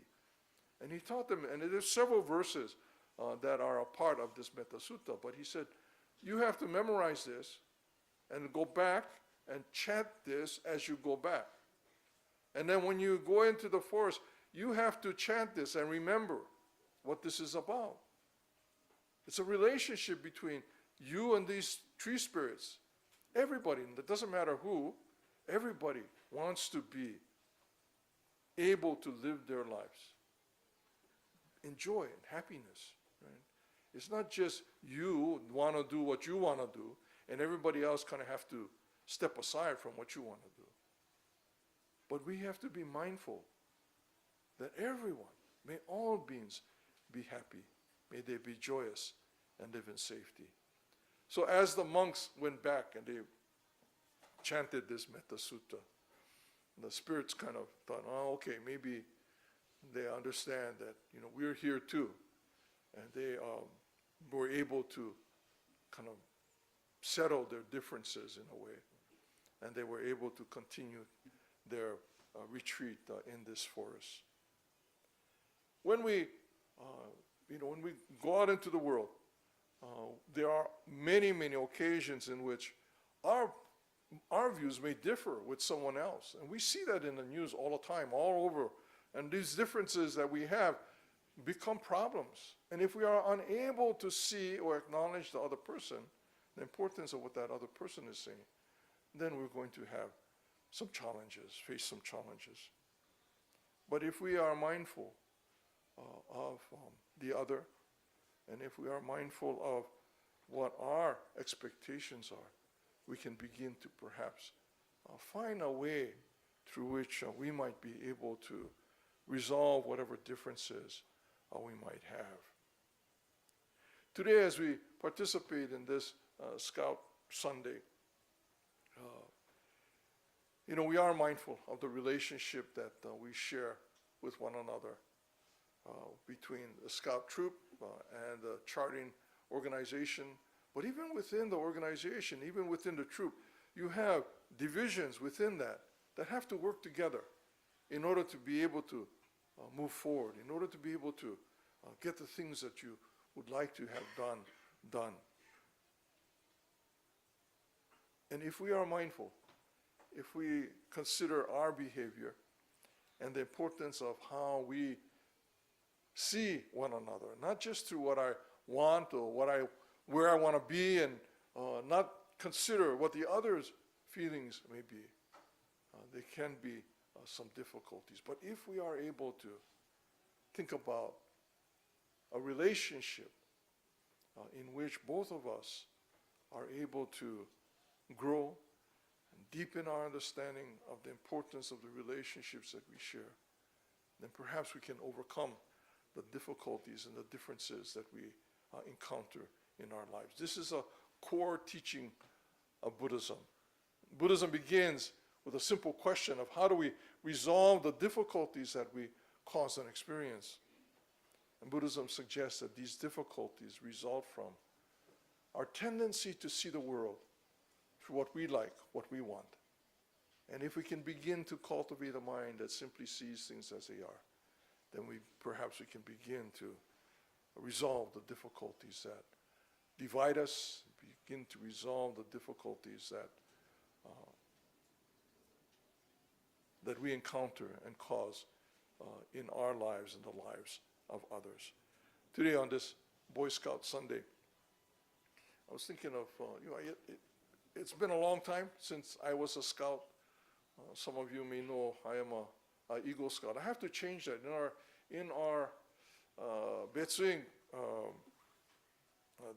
And he taught them, and there's several verses that are a part of this Metta Sutta, but he said, you have to memorize this and go back and chant this as you go back. And then when you go into the forest, you have to chant this and remember what this is about. It's a relationship between you and these tree spirits. Everybody, and it doesn't matter who, everybody wants to be able to live their lives in joy and happiness. Right? It's not just you want to do what you want to do, and everybody else kind of have to step aside from what you want to do. But we have to be mindful that everyone, may all beings be happy. May they be joyous and live in safety. So as the monks went back and they chanted this Metta Sutta, the spirits kind of thought, oh, okay, maybe they understand that we're here too. And they were able to kind of settle their differences in a way. And they were able to continue their retreat in this forest. When we go out into the world, there are many, many occasions in which our views may differ with someone else. And we see that in the news all the time, all over. And these differences that we have become problems. And if we are unable to see or acknowledge the other person, the importance of what that other person is saying, then we're going to have some challenges, face some challenges. But if we are mindful of the other, and if we are mindful of what our expectations are, we can begin to perhaps find a way through which we might be able to resolve whatever differences we might have. Today, as we participate in this Scout Sunday, we are mindful of the relationship that we share with one another between the Scout troop and the charting organization. But even within the organization, even within the troop, you have divisions within that have to work together in order to be able to move forward, in order to be able to get the things that you would like to have done. And if we are mindful, if we consider our behavior and the importance of how we see one another, not just through what I want or where I want to be, and not consider what the other's feelings may be, there can be some difficulties. But if we are able to think about a relationship in which both of us are able to grow and deepen our understanding of the importance of the relationships that we share, then perhaps we can overcome the difficulties and the differences that we encounter in our lives. This is a core teaching of Buddhism. Buddhism begins with a simple question of how do we resolve the difficulties that we cause and experience. And Buddhism suggests that these difficulties result from our tendency to see the world through what we like, what we want. And if we can begin to cultivate a mind that simply sees things as they are, then perhaps we can begin to resolve the difficulties that divide us, begin to resolve the difficulties that we encounter and cause in our lives and the lives of others. Today on this Boy Scout Sunday, I was thinking of, it's been a long time since I was a scout. Some of you may know I am an Eagle Scout. I have to change that. In our Betsuin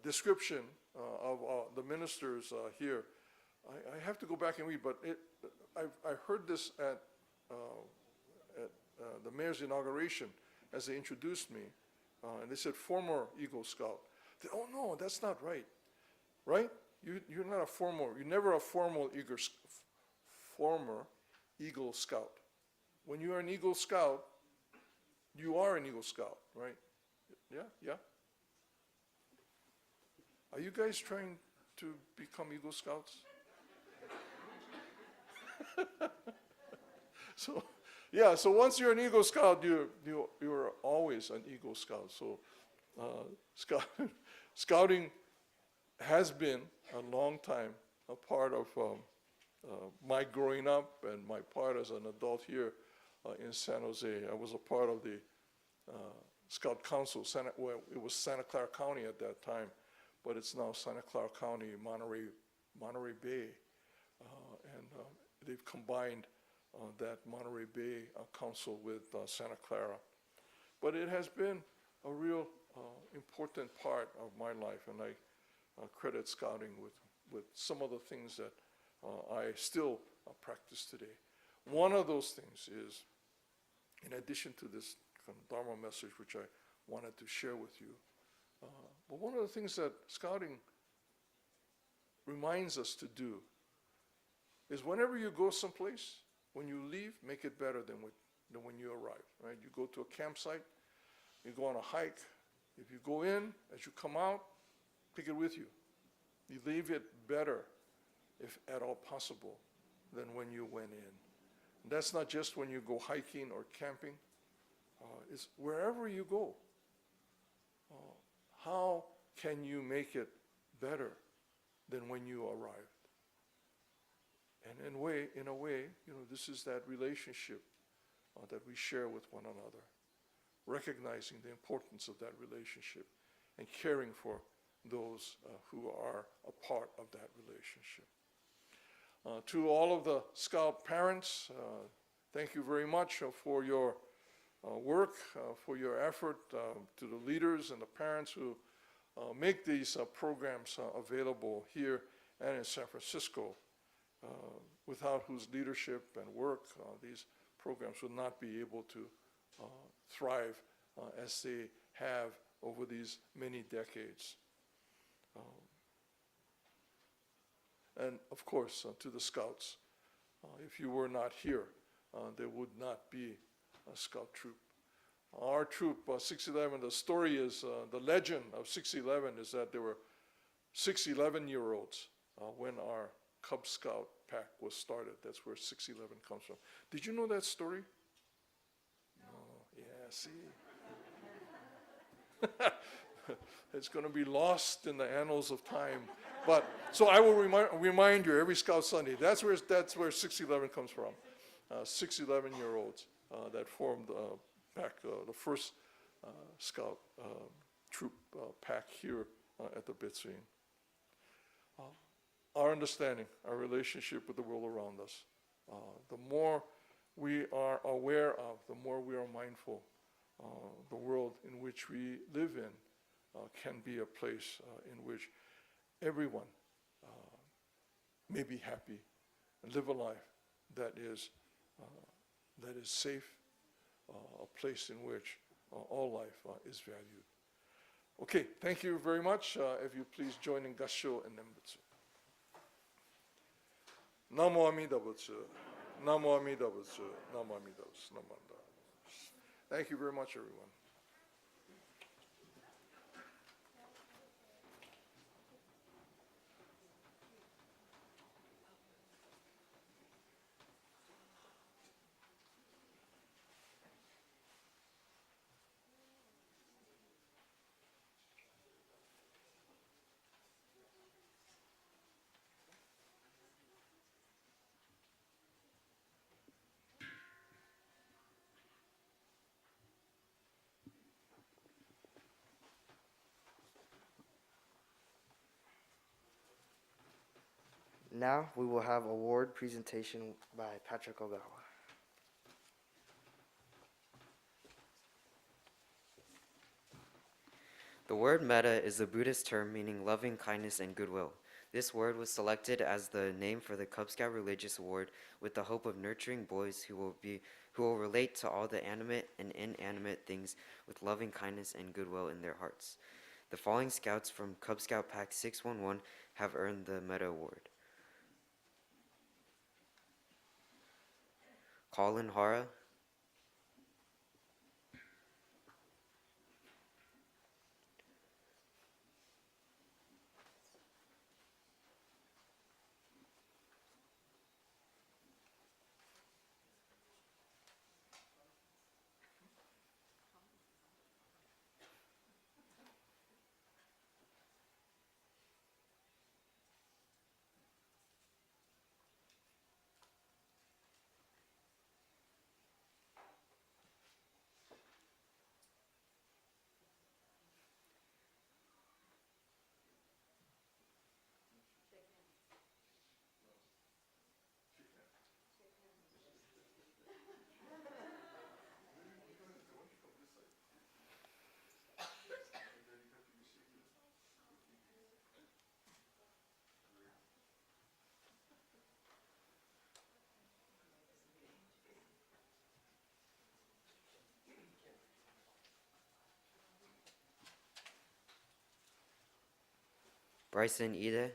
description of the ministers here, I have to go back and read, but I heard this at the mayor's inauguration as they introduced me, and they said former Eagle Scout. Oh no, that's not right. Right? You're not a former. You're never a former Eagle Scout. When you are an Eagle Scout, you are an Eagle Scout, right? Yeah. Are you guys trying to become Eagle Scouts? So once you're an Eagle Scout, you're always an Eagle Scout. So scouting has been a long time a part of my growing up and my part as an adult here in San Jose. I was a part of the Scout Council. It was Santa Clara County at that time, but it's now Santa Clara County, Monterey Bay, and they've combined that Monterey Bay Council with Santa Clara. But it has been a real important part of my life, and I credit scouting with some of the things that I still practice today. One of those things is, in addition to this Dharma message, which I wanted to share with you, but one of the things that scouting reminds us to do is whenever you go someplace, when you leave, make it better than when you arrive, right? You go to a campsite, you go on a hike. If you go in, as you come out, take it with you. You leave it better, if at all possible, than when you went in. And that's not just when you go hiking or camping. It's wherever you go. How can you make it better than when you arrived? And in a way, this is that relationship that we share with one another, recognizing the importance of that relationship and caring for those who are a part of that relationship. To all of the Scout parents, thank you very much for your work, for your effort, to the leaders and the parents who make these programs available here and in San Francisco, without whose leadership and work these programs would not be able to thrive as they have over these many decades. And of course, to the Scouts, if you were not here, there would not be a Scout troop. Our troop, 611, the story is, the legend of 611 is that there were 6 11-year-olds when our Cub Scout pack was started. That's where 611 comes from. Did you know that story? No, yeah, see? It's going to be lost in the annals of time. But so I will remind you every Scout Sunday. That's where 611 comes from. 6 11-year-olds that formed back the first Scout troop pack here at the Betsuin. Our understanding, our relationship with the world around us, the more we are aware of, the more we are mindful, the world in which we live in can be a place in which everyone may be happy and live a life that is safe, a place in which all life is valued. Okay, thank you very much. If you please join in Kansho and Nembutsu. Namo Amida Butsu, Namo Amida Butsu, Namo Amida Butsu, Namo Amida Butsu. Thank you very much, everyone. Now we will have award presentation by Patrick Ogawa. The word metta is a Buddhist term meaning loving kindness and goodwill. This word was selected as the name for the Cub Scout Religious Award with the hope of nurturing boys who will relate to all the animate and inanimate things with loving kindness and goodwill in their hearts. The following scouts from Cub Scout Pack 611 have earned the Metta Award. Colin Hara, Bryson Ide,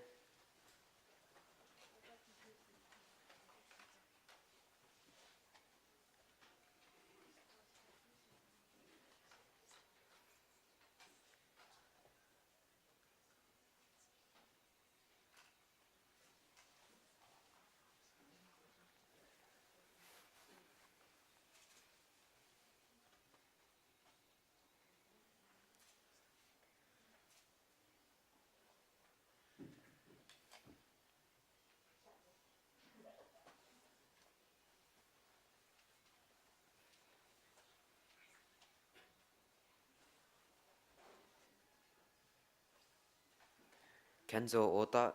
Kenzo Ota,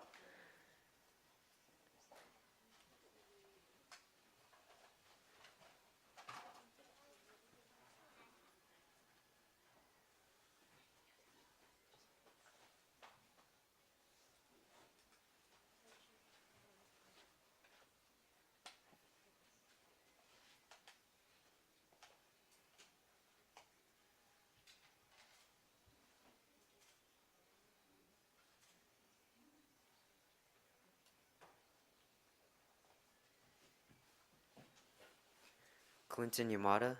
Clinton Yamada,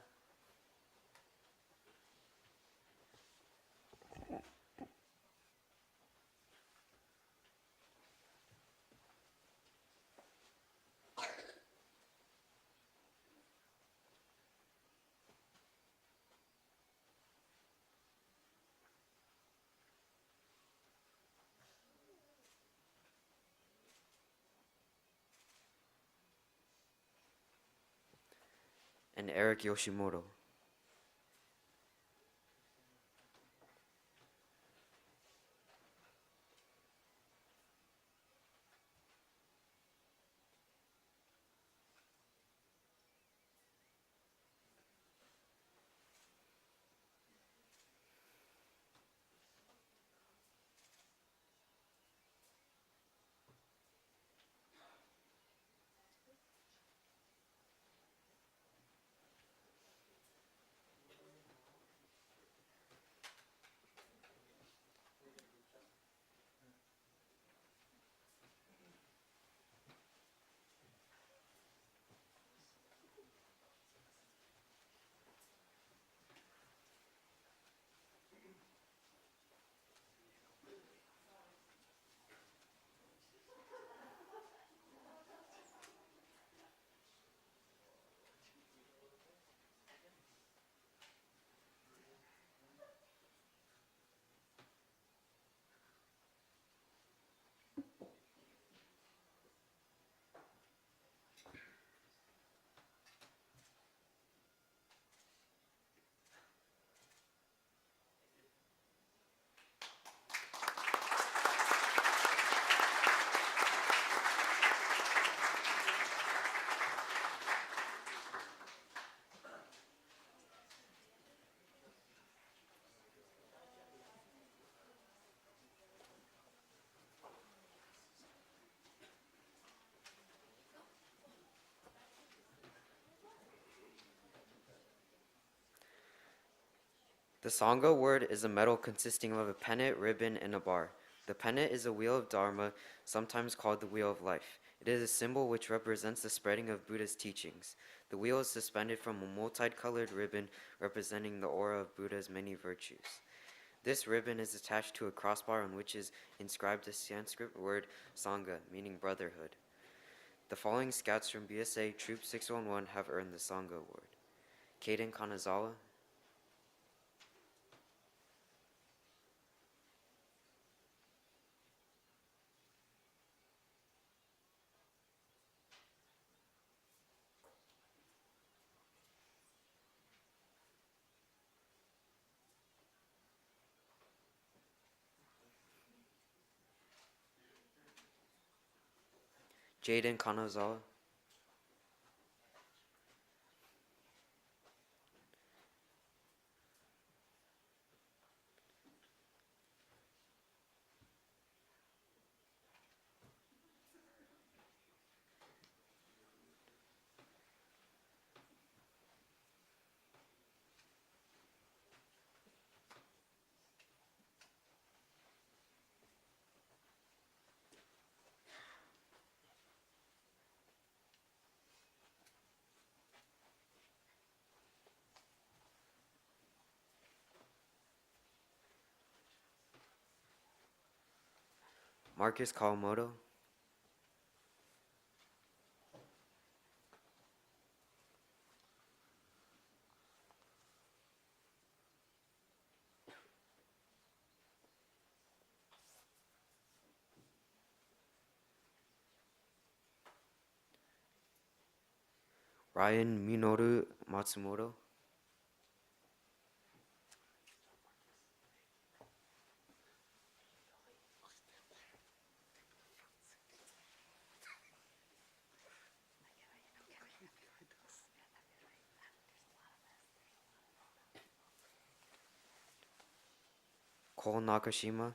and Eric Yoshimoto. The Sangha word is a metal consisting of a pennant, ribbon, and a bar. The pennant is a wheel of Dharma, sometimes called the wheel of life. It is a symbol which represents the spreading of Buddha's teachings. The wheel is suspended from a multicolored ribbon representing the aura of Buddha's many virtues. This ribbon is attached to a crossbar on which is inscribed the Sanskrit word Sangha, meaning brotherhood. The following scouts from BSA Troop 611 have earned the Sangha award. Kaden Kanazawa, Jaden Kanazawa, Marcus Kawamoto, Ryan Minoru Matsumoto, Cole Nakashima,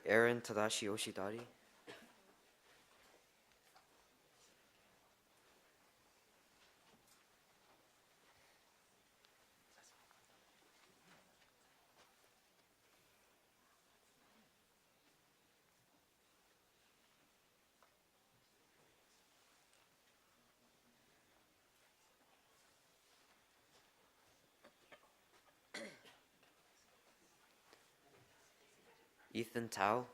Aaron Tadashi Yoshidari, Ethan Tao,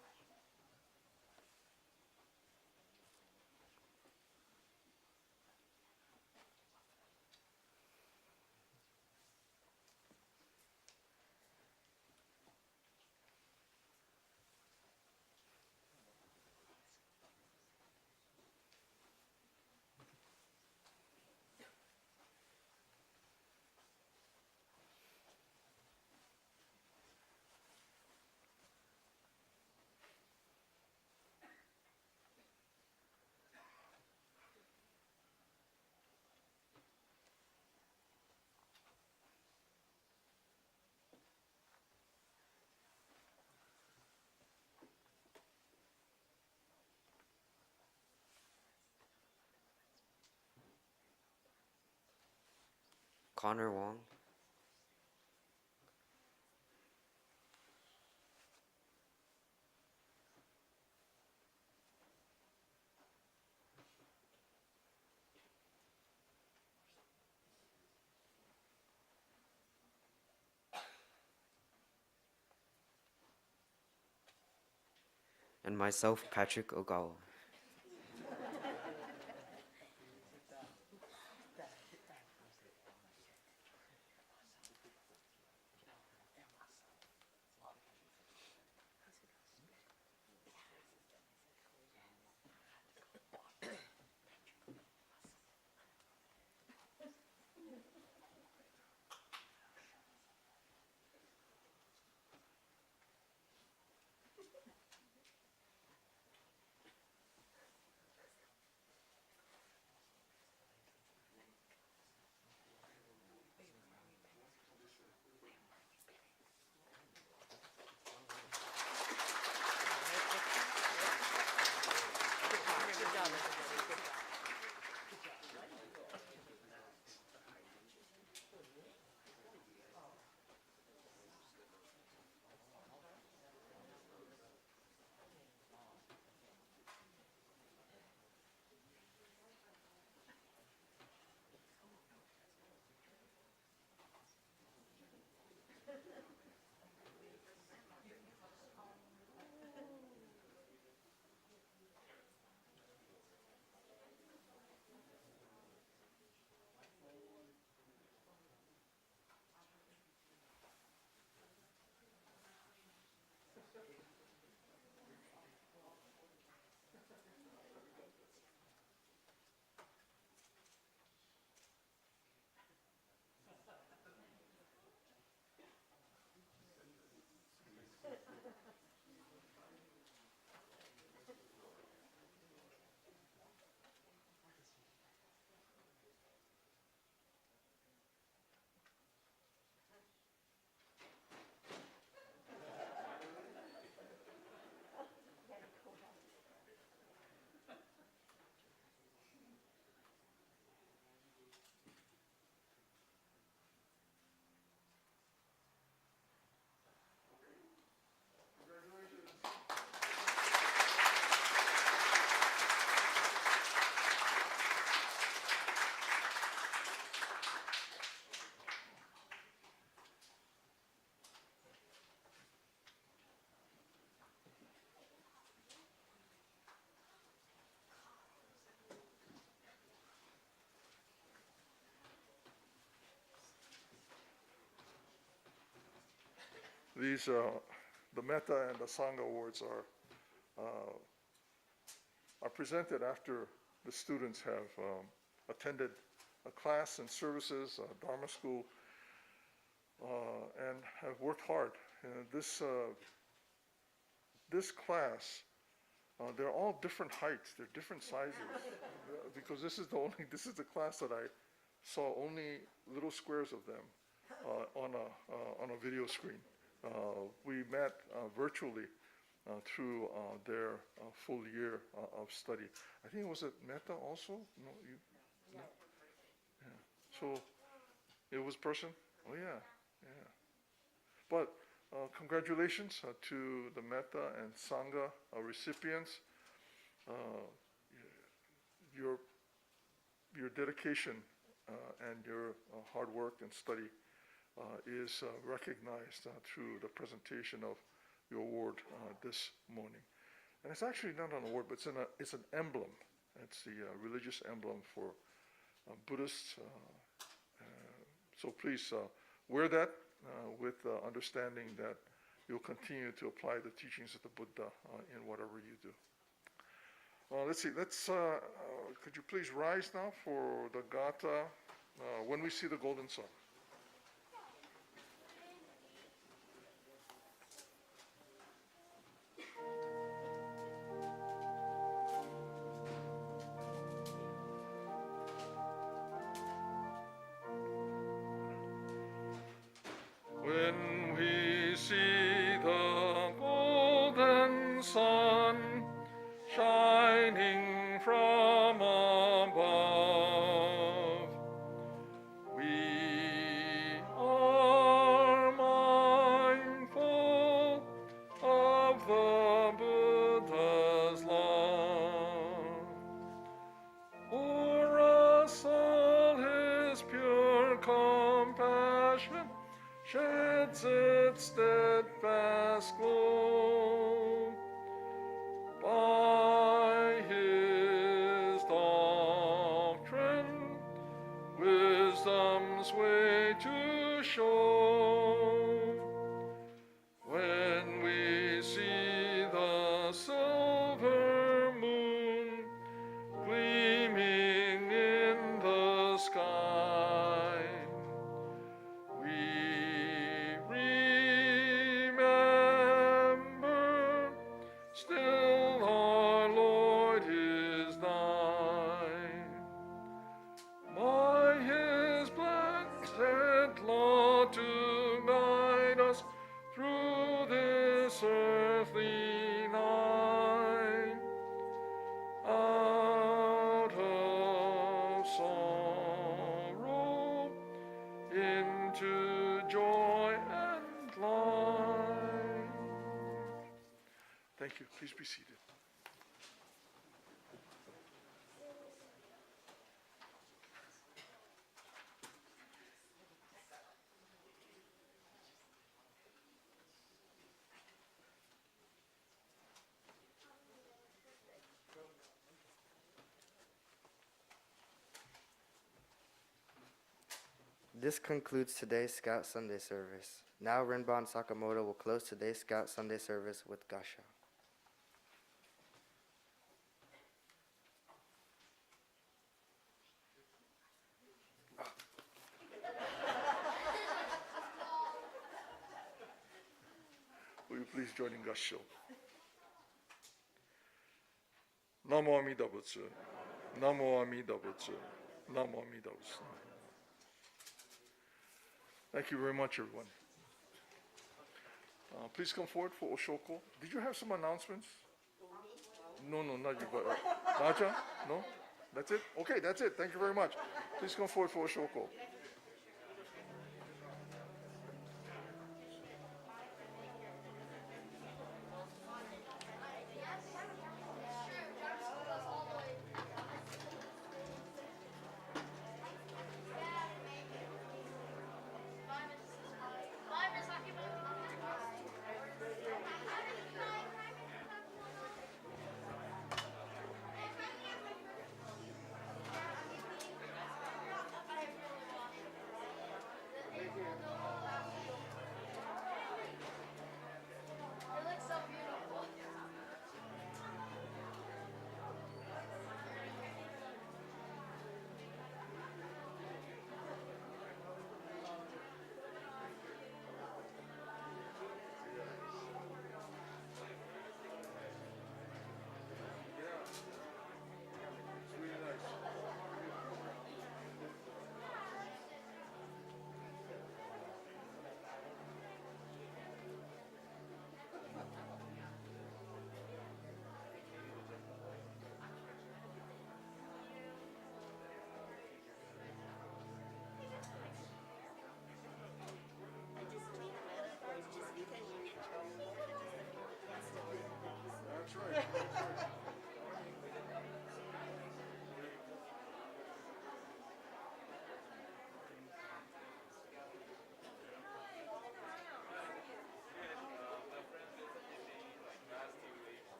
Connor Wong, and myself, Patrick Ogawa. These the Metta and the Sangha awards are presented after the students have attended a class and services, Dharma school, and have worked hard. This class, they're all different heights, they're different sizes, because this is the class that I saw only little squares of them on a video screen. We met virtually through their full year of study. I think it was at Metta also? No, no? Yeah. So it was person? Oh yeah, yeah. But congratulations to the Metta and Sangha recipients. Your dedication and your hard work and study is recognized through the presentation of your award this morning. And it's actually not an award, but it's an emblem. It's the religious emblem for Buddhists. So please wear that with understanding that you'll continue to apply the teachings of the Buddha in whatever you do. Let's see. Could you please rise now for the Gatha, When We See the Golden Sun. When we see the golden sun shining from above, we are mindful of the Buddha's love. O'er us all his pure compassion sheds its steadfast glow. By his doctrine, wisdom's way to show. When we see the silver moon gleaming in the sky, we remember still our Lord is nigh. By his blessed law to guide us through this earthly night, out of sorrow into joy and light. Thank you. Please be seated. This concludes today's Scout Sunday service. Now Rinban Sakamoto will close today's Scout Sunday service with Gassho. Will you please join in Gassho? Namo Amida Butsu. Namo Amida Butsu. Namo Amida Butsu. Thank you very much, everyone. Please come forward for Oshoko. Did you have some announcements? No, not you, but Rajan? No? That's it? Okay, that's it. Thank you very much. Please come forward for Oshoko.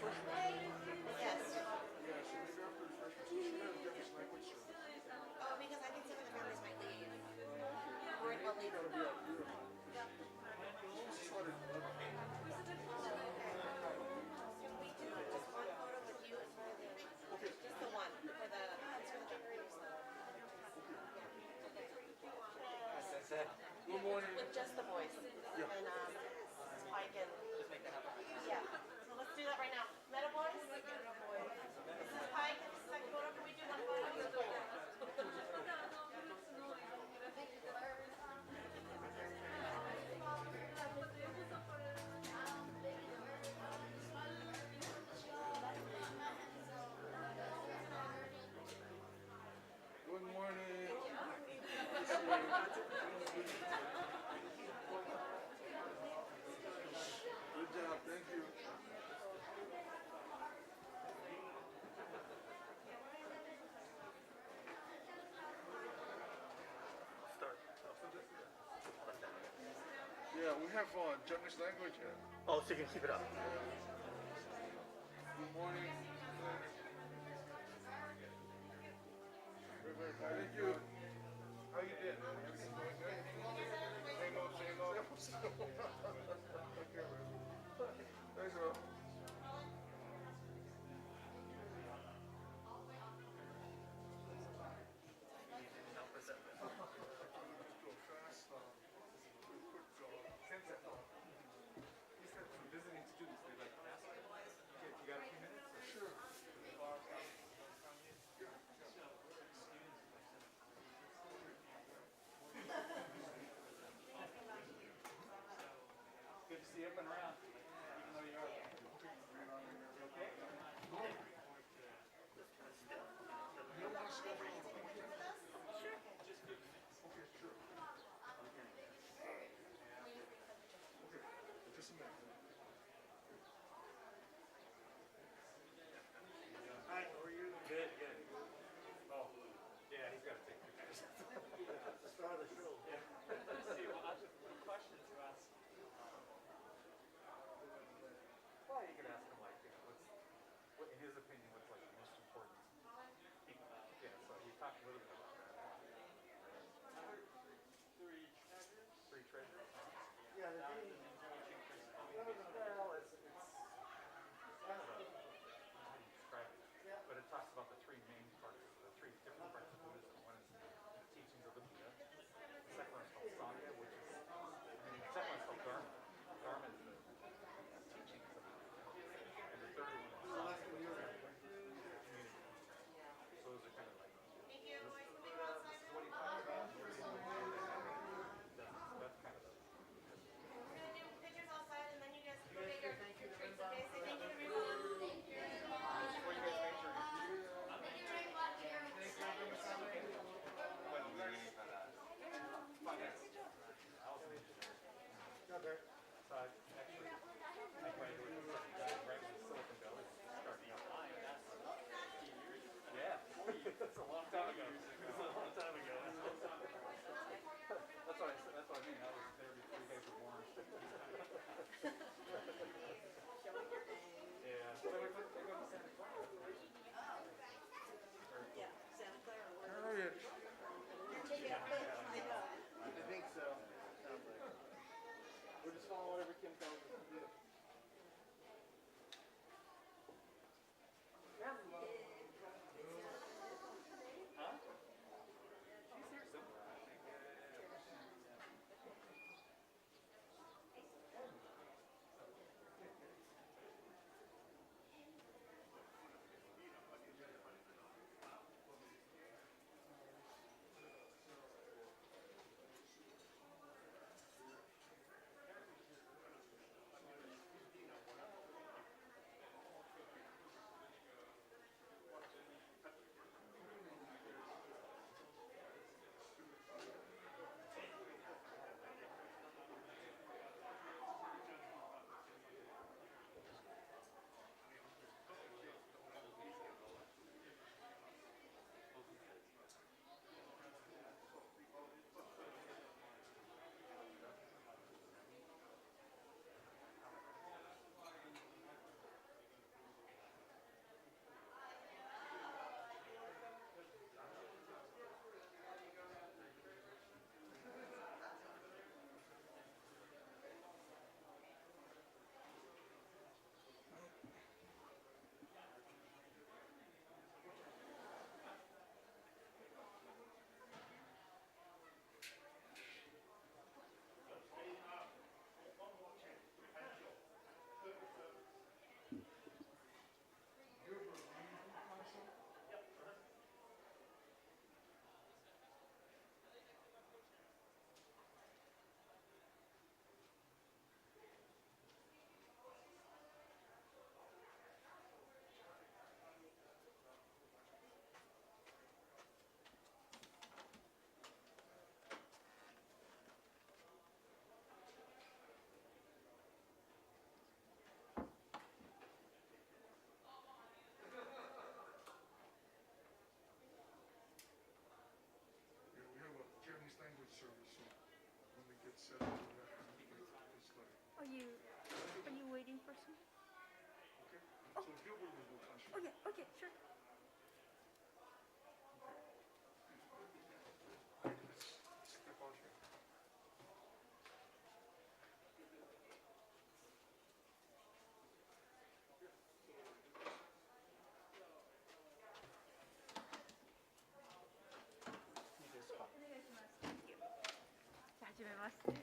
Yes. Yeah, so maybe after the first one, she might have different language service. Oh, because I can see when the families might leave. Or it will leave. Gotta be out here. She started 11. Can we do just one photo with you and for the, just the one, for the, it's for the decorating stuff. Good morning. With just the boys. Yeah. And, Spike and. Just make that happen. Yeah. So let's do that right now. Meta boys? This is Spike, this is Sakamoto. Can we do one photo? Good morning. Good job, thank you. Yeah, we have Japanese language here. Oh, so you can keep it up. Good morning. Thank you. How you doing? Everything going good? Same old, same old. Okay, man. Thanks, bro. So Gilbert will do Kansho. Okay, okay, sure. Step out here. Thank you. 始めますね。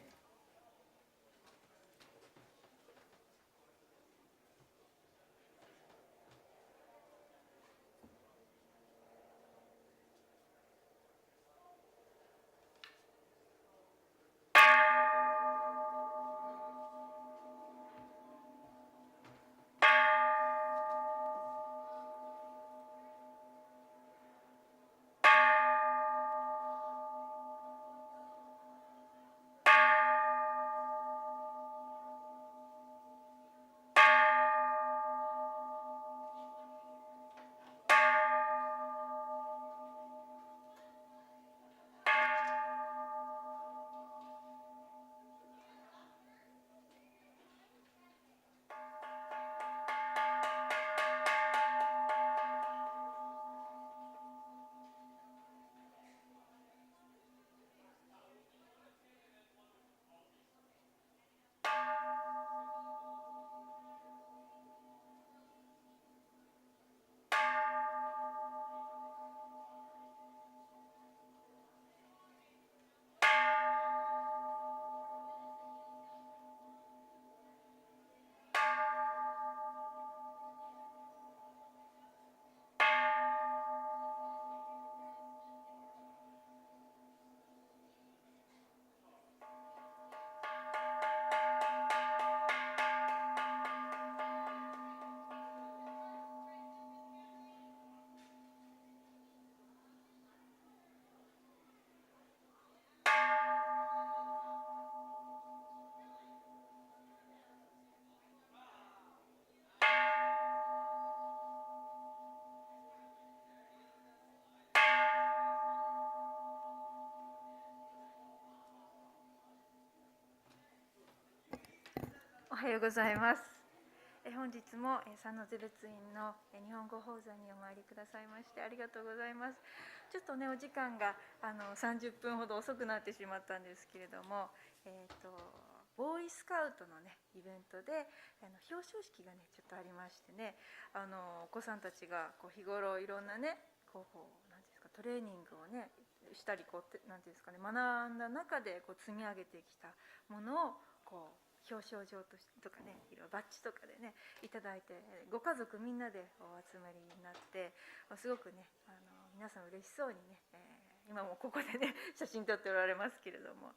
おはようございます。本日も三の瀬別院の日本語法座にお参りくださいましてありがとうございます。ちょっとねお時間が30分ほど遅くなってしまったんですけれども、ボーイスカウトのねイベントで表彰式がねちょっとありましてね、お子さんたちがこう日頃いろんなねこうなんていうんですかトレーニングをねしたりこうなんていうんですかね学んだ中でこう積み上げてきたものをこう表彰状とかね、いろいろバッジとかでねいただいて、ご家族みんなでお集まりになって、すごくね皆さん嬉しそうにね、今もここでね写真撮っておられますけれども、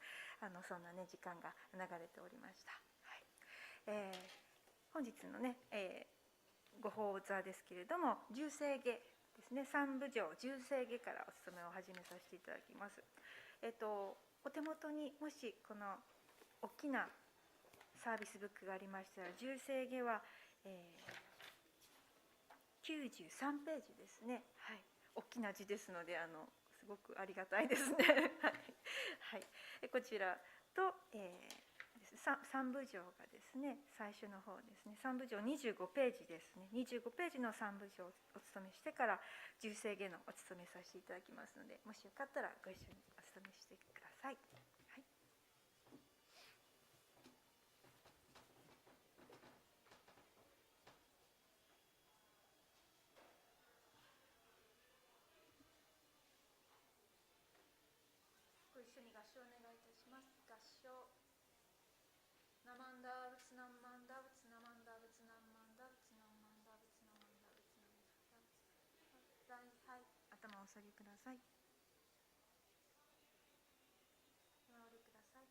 そんなね時間が流れておりました。はい。本日のね、ご法座ですけれども、重生下ですね、三部上重生下からお勤めを始めさせていただきます。お手元にもしこの大きなサービスブックがありましたら、重生下は、93ページですね。はい、大きな字ですのですごくありがたいですね。はい、こちらと、三部上がですね、最初の方ですね、三部上25ページですね。25ページの三部上をお勤めしてから重生下のお勤めさせていただきますので、もしよかったらご一緒にお勤めしてください。はい。ご一緒に合唱お願いいたします。合唱。ナマンダーブツナンマンダーブツナマンダーブツナンマンダーブツナンマンダーブツナマンダーブツナマンダーブツナマンダーブツナ。はい、頭をお下げください。お直りください。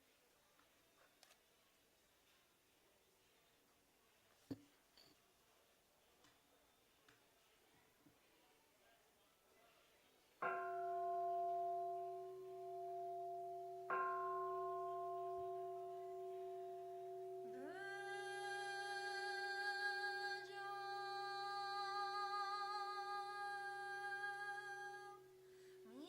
み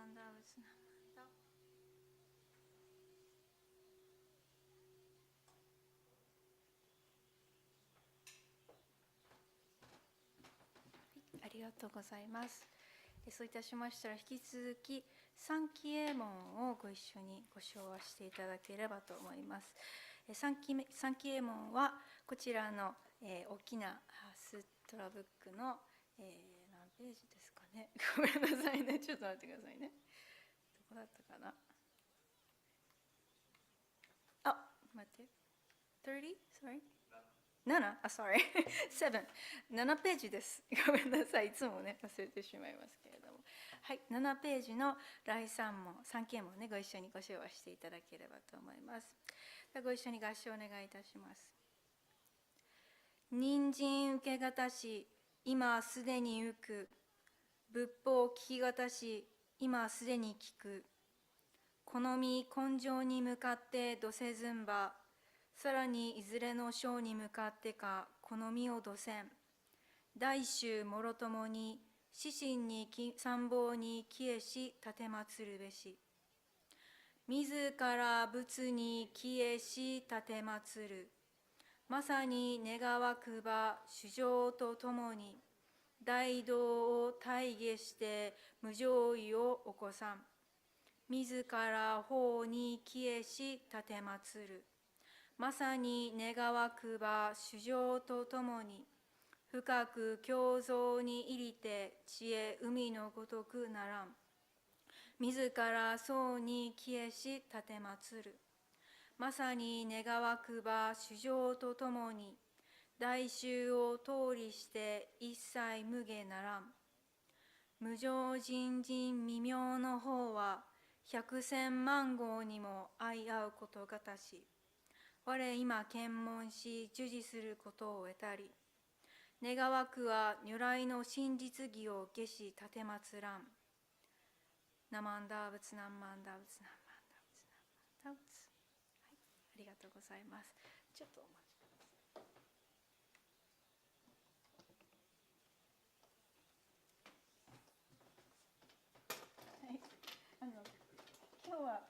万打仏何万打。ありがとうございます。そういたしましたら、引き続き三帰依文をご一緒にご唱和していただければと思います。三帰依文はこちらの、大きなスートラブックの、何ページですかね。ごめんなさいね。ちょっと待ってくださいね。どこだったかな。あ、待って。30? Sorry? 7? あ、sorry. 7. 7ページです。ごめんなさい。いつもね、忘れてしまいますけれども。はい。7ページの来三文、三帰依文をね、ご一緒にご唱和していただければと思います。ではご一緒に合唱お願いいたします。人参受けがたし、今すでに受く。仏法聞きがたし、今すでに聞く。好み根性に向かってどせずんば。さらにいずれの章に向かってか好みをどせん。大衆もろともに死神に参謀に帰依し奉るべし。自ら仏に帰依し奉る。まさに願わくば主情とともに大道を大下して無常意を起こさん。自ら法に帰依し奉る。まさに願わくば主情とともに深く胸像に入りて知恵海のごとくならん。自ら僧に帰依し奉る。まさに願わくば主情とともに大衆を通りして一切無下ならん。無常人人未明の方は百千万号にも相合うことがたし。我今検問し従事することを得たり。願わくは如来の真実義を下し奉らん。ナマンダー仏ナマンダー仏ナマンダー仏ナマンダー仏。はい、ありがとうございます。ちょっとお待ちください。はい、今日は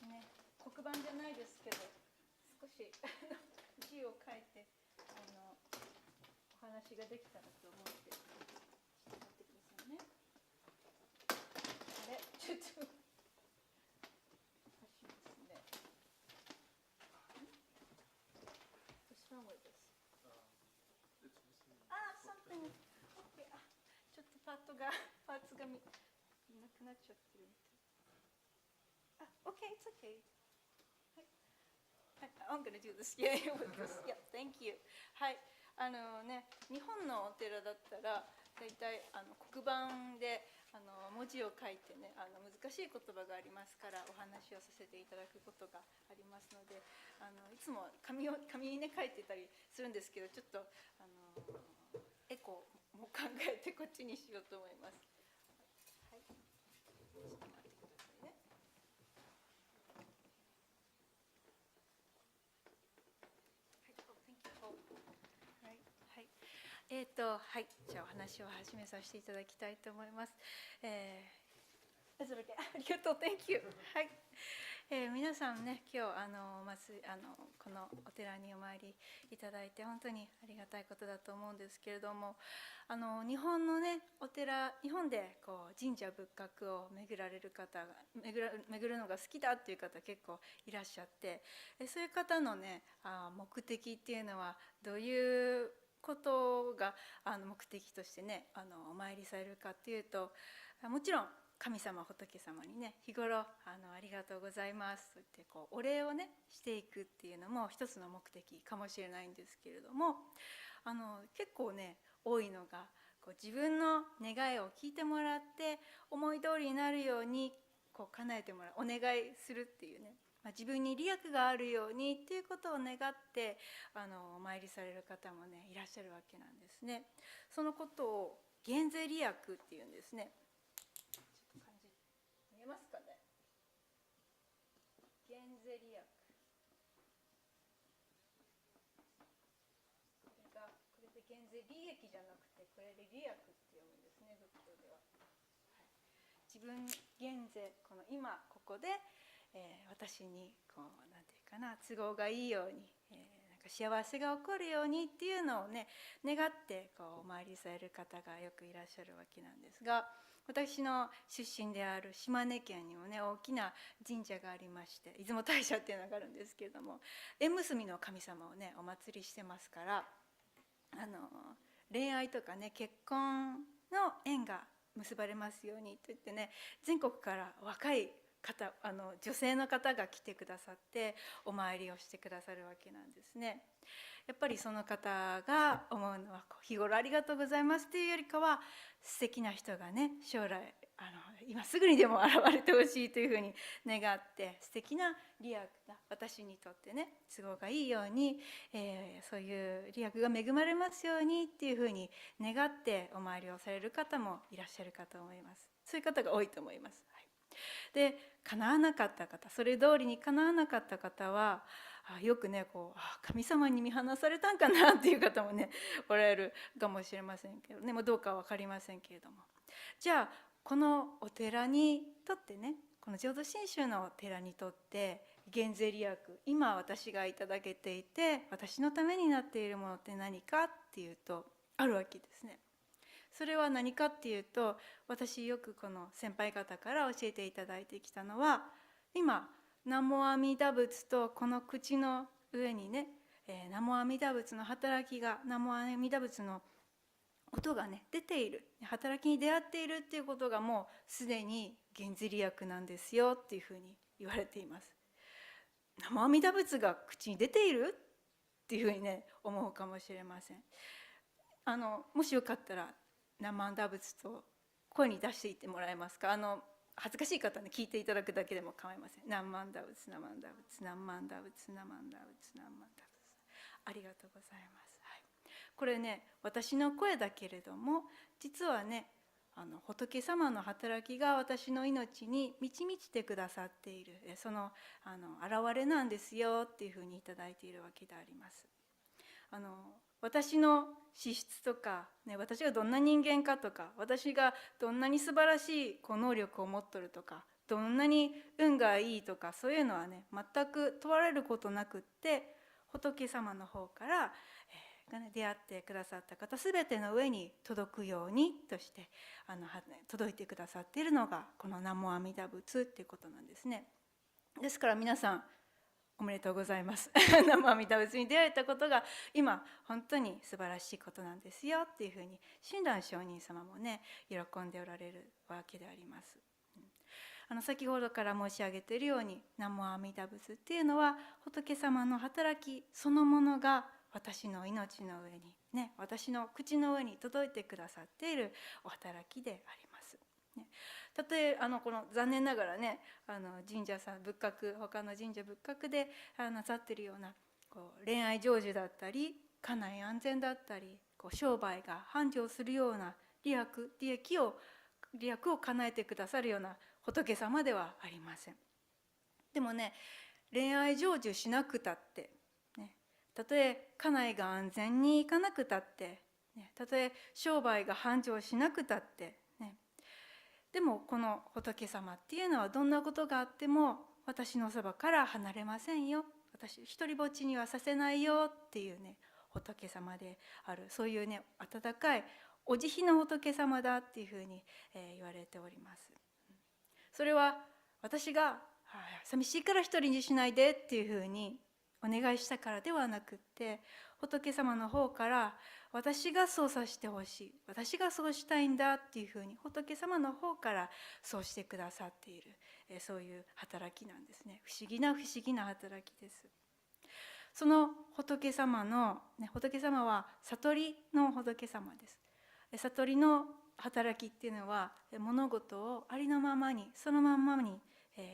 ね、黒板じゃないですけど、少し字を書いてお話ができたらと思ってちょっと待ってくださいね。あれちょっとおかしいですね。What's wrong with this? Something. Okay. ちょっとパーツがなくなっちゃってるみたい。Okay, it's okay. I'm going to do this. Yeah, with this. Yeah, thank you. はい。日本のお寺だったらだいたい黒板で文字を書いてね、難しい言葉がありますからお話をさせていただくことがありますので、いつも紙にね書いてたりするんですけど、ちょっとエコも考えてこっちにしようと思います。はい。ちょっと待ってくださいね。はい、じゃあお話を始めさせていただきたいと思います。ありがとう、Thank you。はい、皆さんね、今日まずこのお寺にお参りいただいて本当にありがたいことだと思うんですけれども、日本のねお寺、日本でこう神社仏閣を巡られる方が巡るのが好きだっていう方結構いらっしゃって、そういう方のね目的っていうのはどういうことが目的としてねお参りされるかっていうと、もちろん神様仏様にね日頃ありがとうございますと言ってこうお礼をねしていくっていうのも一つの目的かもしれないんですけれども、結構ね多いのがこう自分の願いを聞いてもらって思い通りになるようにこう叶えてもらう、お願いするっていうね、自分に利益があるようにっていうことを願ってお参りされる方もねいらっしゃるわけなんですね。そのことを減税利益っていうんですね。ちょっと漢字見えますかね。減税利益、これで減税利益じゃなくてこれで利益って読むんですね、仏教では。自分現在この今ここで、私にこうなんていうかな都合がいいように、なんか幸せが起こるようにっていうのをね願ってこうお参りされる方がよくいらっしゃるわけなんですが、私の出身である島根県にもね大きな神社がありまして、出雲大社っていうのがあるんですけれども、縁結びの神様をねお祭りしてますから、恋愛とかね結婚の縁が結ばれますようにと言ってね、全国から若い方女性の方が来てくださってお参りをしてくださるわけなんですね。やっぱりその方が思うのは日頃ありがとうございますというよりかは、素敵な人がね将来今すぐにでも現れてほしいというふうに願って、素敵な利益が私にとってね都合がいいように、そういう利益が恵まれますようにっていうふうに願ってお参りをされる方もいらっしゃるかと思います。そういう方が多いと思います。で、叶わなかった方、それ通りに叶わなかった方はよくねこう神様に見放されたんかなっていう方もねおられるかもしれませんけどね、どうかは分かりませんけれども、じゃあこのお寺にとってね、この浄土真宗のお寺にとって減税利益、今私がいただけていて私のためになっているものって何かっていうとあるわけですね。それは何かっていうと、私よくこの先輩方から教えていただいてきたのは、今南無阿弥陀仏とこの口の上にね、南無阿弥陀仏の働きが、南無阿弥陀仏の音がね出ている、働きに出会っているっていうことがもうすでに減税利益なんですよっていうふうに言われています。南無阿弥陀仏が口に出ているっていうふうにね思うかもしれません。もしよかったら南無阿弥陀仏と声に出していってもらえますか。恥ずかしい方に聞いていただくだけでも構いません。南無阿弥陀仏、南無阿弥陀仏、南無阿弥陀仏、南無阿弥陀仏、南無阿弥陀仏。ありがとうございます。これね私の声だけれども、実はね仏様の働きが私の命に満ち満ちてくださっている、その現れなんですよっていうふうにいただいているわけであります。私の資質とか、ね、私がどんな人間かとか、私がどんなに素晴らしい能力を持っとるとか、どんなに運がいいとか、そういうのはね全く問われることなくって、仏様の方から出会ってくださった方全ての上に届くようにとして届いてくださっているのがこの南無阿弥陀仏っていうことなんですね。ですから皆さんおめでとうございます。南無阿弥陀仏に出会えたことが今本当に素晴らしいことなんですよっていうふうに親鸞上人様もね喜んでおられるわけであります。先ほどから申し上げているように、南無阿弥陀仏っていうのは仏様の働きそのものが私の命の上にね、私の口の上に届いてくださっているお働きであります。たとえこの残念ながらね神社さん仏閣、他の神社仏閣でなさっているような恋愛成就だったり家内安全だったり商売が繁盛するような利益を叶えてくださるような仏様ではありません。でもね恋愛成就しなくたってたとえ家内が安全にいかなくたって、たとえ商売が繁盛しなくたって、でもこの仏様っていうのはどんなことがあっても私のそばから離れませんよ、私一人ぼっちにはさせないよっていうね仏様である、そういうね温かいお慈悲の仏様だっていうふうに言われております。それは私が寂しいから一人にしないでっていうふうにお願いしたからではなくって、仏様の方から私がそうさせてほしい、私がそうしたいんだっていうふうに仏様の方からそうしてくださっている、そういう働きなんですね。不思議な働きです。その仏様の、仏様は悟りの仏様です。悟りの働きっていうのは物事をありのままにそのまんまに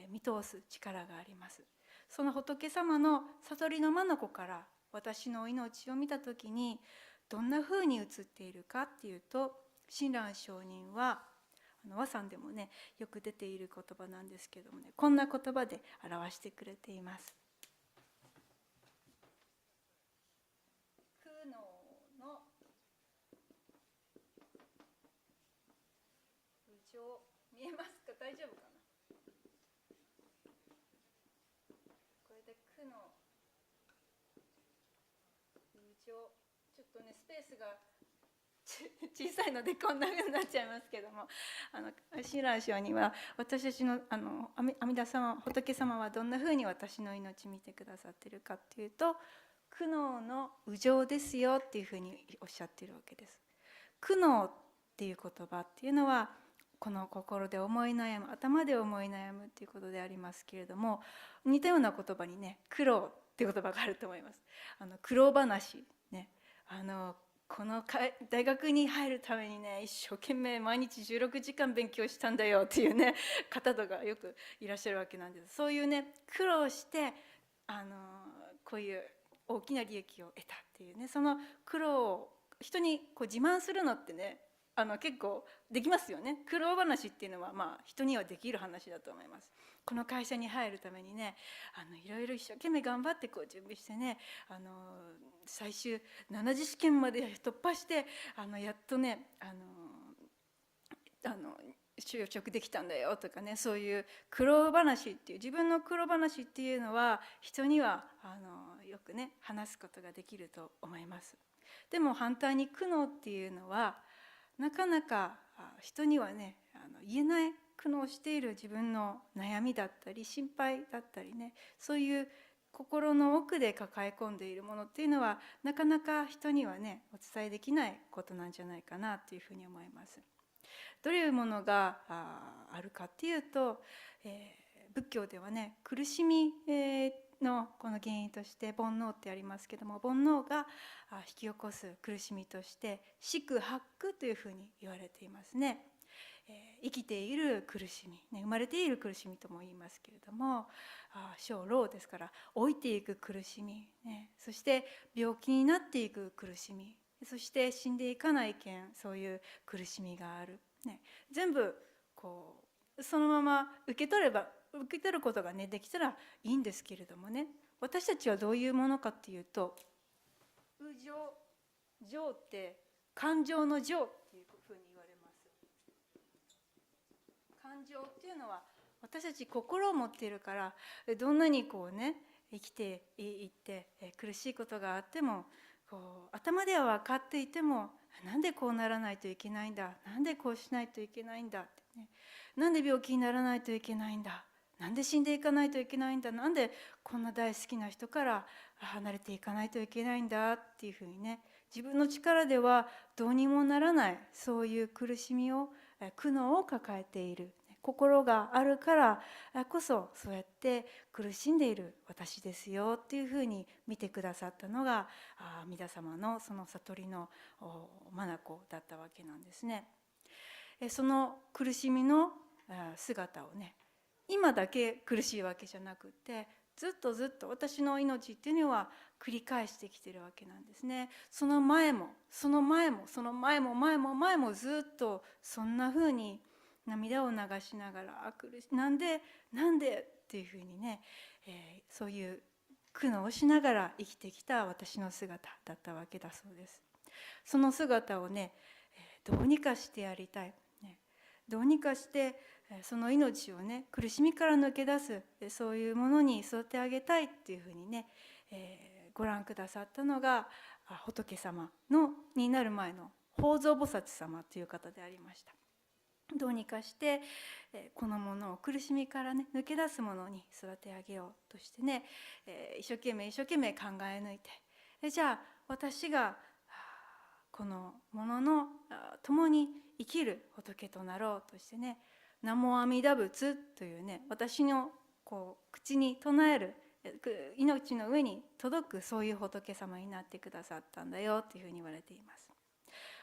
見通す力があります。その仏様の悟りの眼から私の命を見た時にどんなふうに映っているかっていうと、親鸞上人は和さんでもねよく出ている言葉なんですけどもね、こんな言葉で表してくれています。苦悩の無常見えますか？大丈夫かな？これで苦の無常、ちょっとねスペースが小さいのでこんな風になっちゃいますけども、親鸞聖には私たちの阿弥陀様、仏様はどんな風に私の命見てくださっているかっていうと、苦悩の無常ですよっていう風におっしゃっているわけです。苦悩っていう言葉っていうのはこの心で思い悩む、頭で思い悩むっていうことでありますけれども、似たような言葉にね、苦労っていう言葉があると思います。苦労話ね、この大学に入るためにね、一生懸命毎日16時間勉強したんだよっていうね方とかよくいらっしゃるわけなんです。そういうね、苦労してこういう大きな利益を得たっていうね、その苦労を人にこう自慢するのってね、結構できますよね。苦労話っていうのは人にはできる話だと思います。この会社に入るためにね、いろいろ一生懸命頑張ってこう準備してね、最終7次試験まで突破してやっとね就職できたんだよとかね、そういう苦労話っていう、自分の苦労話っていうのは人にはよくね話すことができると思います。でも反対に苦悩っていうのはなかなか人にはね言えない、苦悩している自分の悩みだったり心配だったりね、そういう心の奥で抱え込んでいるものっていうのはなかなか人にはねお伝えできないことなんじゃないかなというふうに思います。どういうものがあるかっていうと、仏教ではね苦しみのこの原因として煩悩ってありますけども、煩悩が引き起こす苦しみとして四苦八苦というふうに言われていますね。生きている苦しみ、ね、生まれている苦しみとも言いますけれども、生老ですから老いていく苦しみ、ね、そして病気になっていく苦しみ、そして死んでいかないけんそういう苦しみがある、ね、全部こうそのまま受け取ることがねできたらいいんですけれどもね、私たちはどういうものかっていうと、無常、情って感情の情っていうふうに言われます。感情っていうのは私たち心を持っているから、どんなにこうね生きていって苦しいことがあってもこう頭では分かっていても、なんでこうならないといけないんだ、なんでこうしないといけないんだってね、なんで病気にならないといけないんだ、なんで死んでいかないといけないんだ、なんでこんな大好きな人から離れていかないといけないんだっていうふうにね、自分の力ではどうにもならないそういう苦しみを苦悩を抱えている心があるからこそ、そうやって苦しんでいる私ですよっていうふうに見てくださったのが阿弥陀様のその悟りの眼だったわけなんですね。その苦しみの姿をね、今だけ苦しいわけじゃなくて、ずっとずっと私の命っていうのは繰り返してきてるわけなんですね。その前もその前もその前も前も前もずっとそんなふうに涙を流しながらなんでっていうふうにね、そういう苦悩をしながら生きてきた私の姿だったわけだそうです。その姿をね、どうにかしてやりたい、ね、どうにかしてその命をね苦しみから抜け出す、そういうものに育て上げたいっていうふうにね、ご覧くださったのが仏様になる前の法蔵菩薩様という方でありました。どうにかしてこのものを苦しみからね抜け出すものに育て上げようとしてね、一生懸命考え抜いて、じゃあ私がこのものの共に生きる仏となろうとしてね、南無阿弥陀仏というね、私のこう口に唱える命の上に届くそういう仏様になってくださったんだよというふうに言われています。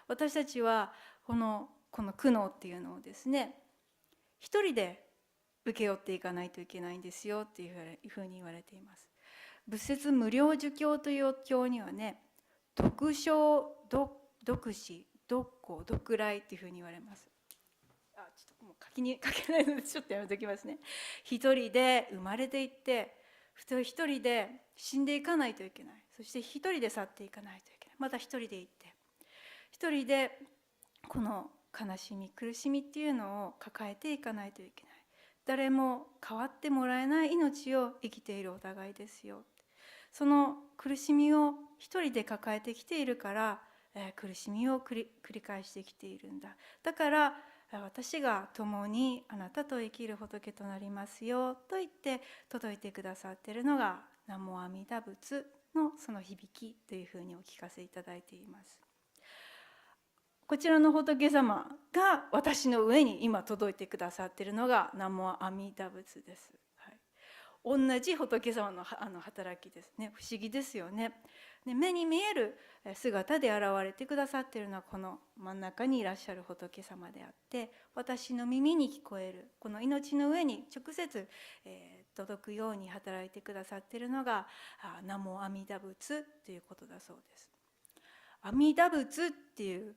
私たちはこの苦悩っていうのをですね、一人で請け負っていかないといけないんですよっていうふうに言われています。仏説無料儒教という教にはね、独生、独死、独行、独来っていうふうに言われます。ちょっともう書けないのでちょっとやめておきますね。一人で生まれていって一人で死んでいかないといけない、そして一人で去っていかないといけない、また一人で行って一人でこの悲しみ苦しみっていうのを抱えていかないといけない。誰も変わってもらえない命を生きているお互いですよ。その苦しみを一人で抱えてきているから、苦しみを繰り返してきているんだ。だから私が共にあなたと生きる仏となりますよと言って届いてくださっているのが南無阿弥陀仏のその響きというふうにお聞かせいただいています。こちらの仏様が私の上に今届いてくださっているのが南無阿弥陀仏です。はい、同じ仏様の働きですね。不思議ですよね。目に見える姿で現れてくださっているのはこの真ん中にいらっしゃる仏様であって、私の耳に聞こえるこの命の上に直接届くように働いてくださっているのが南無阿弥陀仏ということだそうです。阿弥陀仏っていう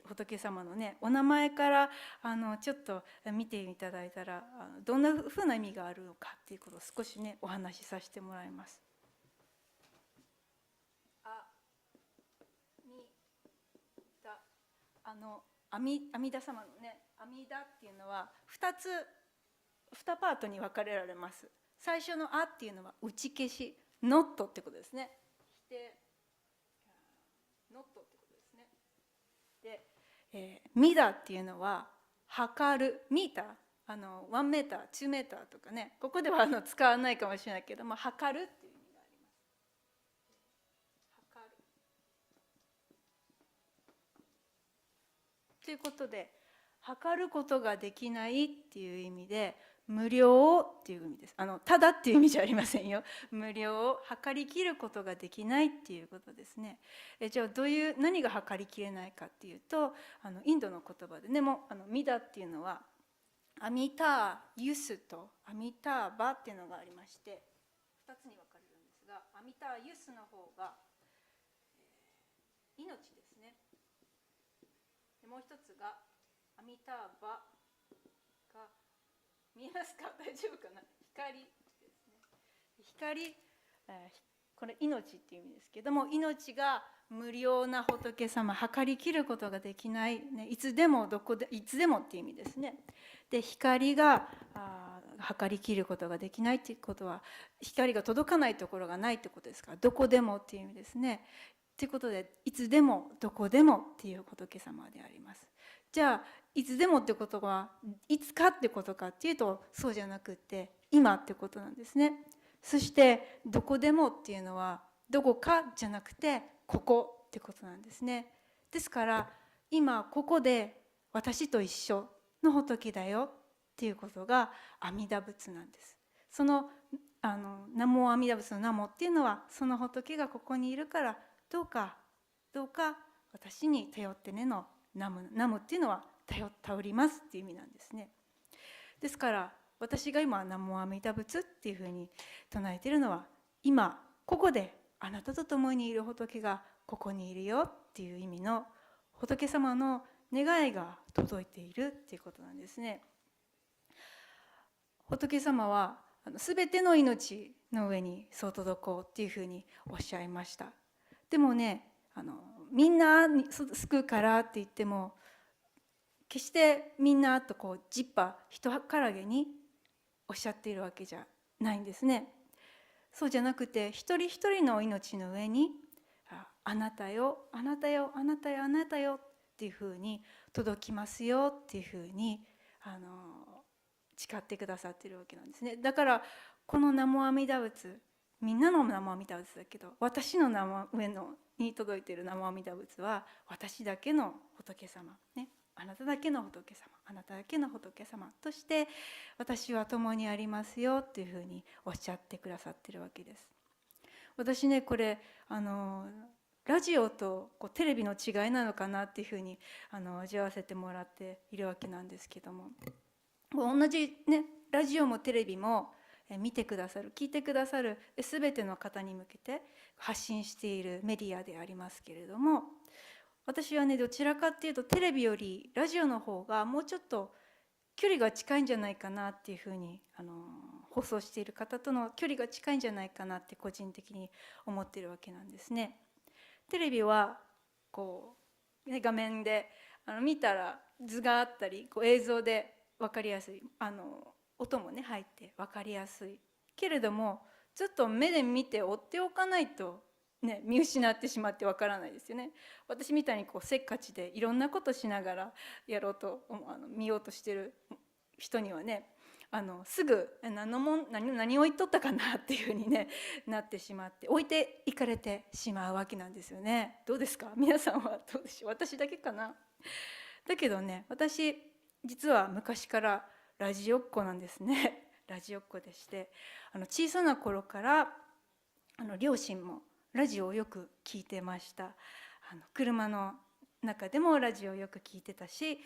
仏様のね、お名前からちょっと見ていただいたらどんなふうな意味があるのかっていうことを少しねお話しさせてもらいます。阿弥陀様のね、阿弥陀っていうのは2パートに分かれられます。最初の「あ」っていうのは打ち消し、ノットってことですね。否定、ノットってことですね。で、ミダっていうのは測る、ミーター、1メーター、2メーターとかね、ここでは使わないかもしれないけども、測るっていう意味があります。測るということで、測ることができないっていう意味で、無料っていう意味です。ただっていう意味じゃありませんよ。無料を測りきることができないっていうことですね。じゃあ何が測りきれないかっていうと、インドの言葉でね、もミダっていうのはアミターユスとアミターバっていうのがありまして、2つに分かれるんですが、アミターユスの方が命ですね。でもう一つがアミターバが、見えますか？大丈夫かな？光ですね。光、これ命っていう意味ですけども、命が無料な仏様、測りきることができない、ね、いつでもどこでいつでもっていう意味ですね。で、光が測りきることができないっていうことは、光が届かないところがないってことですから、どこでもっていう意味ですね。ということで、いつでもどこでもっていう仏様であります。じゃあいつでもってことはいつかってことかっていうと、そうじゃなくって今ってことなんですね。そしてどこでもっていうのはどこかじゃなくてここってことなんですね。ですから今ここで私と一緒の仏だよっていうことが阿弥陀仏なんです。その南無阿弥陀仏の南無っていうのは、その仏がここにいるからどうか私に頼ってねの南無っていうのは頼りますっていう意味なんですね。ですから私が今南無阿弥陀仏っていうふうに唱えているのは、今ここであなたと共にいる仏がここにいるよっていう意味の仏様の願いが届いているっていうことなんですね。仏様は全ての命の上にそう届こうっていうふうにおっしゃいました。でもね、みんな救うからって言っても、決してみんなとジッパ一からげにおっしゃっているわけじゃないんですね。そうじゃなくて、一人一人の命の上にあなたよあなたよあなたよあなたよっていうふうに届きますよっていうふうに誓ってくださっているわけなんですね。だからこの南無阿弥陀仏、みんなの南無阿弥陀仏だけど、私の上に届いている南無阿弥陀仏は私だけの仏様ね、あなただけの仏様、あなただけの仏様として私は共にありますよっていうふうにおっしゃってくださっているわけです。私ね、これラジオとテレビの違いなのかなっていうふうに味わわせてもらっているわけなんですけども、同じね、ラジオもテレビも見てくださる、聞いてくださる全ての方に向けて発信しているメディアでありますけれども、私はね、どちらかっていうとテレビよりラジオの方がもうちょっと距離が近いんじゃないかなっていうふうに放送している方との距離が近いんじゃないかなって個人的に思っているわけなんですね。テレビは画面で見たら図があったり映像で分かりやすい、音もね入って分かりやすいけれども、ずっと目で見て追っておかないと、ね、見失ってしまって分からないですよね。私みたいにせっかちでいろんなことしながらやろうと見ようとしてる人にはね、すぐ何を言っとったかなっていうふうに、ね、なってしまって置いていかれてしまうわけなんですよね。どうですか皆さんは。どうでしょう。私だけかな。だけどね、私実は昔からラジオっ子なんですね。ラジオっ子でして、小さな頃から両親もラジオをよく聞いてました。車の中でもラジオをよく聞いてたし、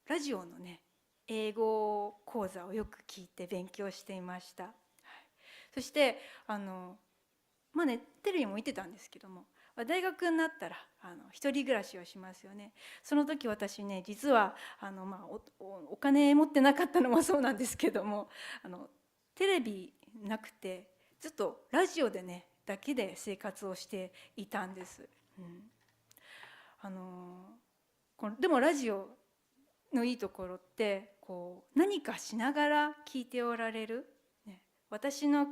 ラジオのね英語講座をよく聞いて勉強していました。はい、そしてね、テレビも見てたんですけども、大学になったら一人暮らしをしますよね。その時私ね、実はお金持ってなかったのもそうなんですけども、テレビなくてずっとラジオでねだけで生活をしていたんです。でもラジオのいいところって何かしながら聞いておられる、ね、私の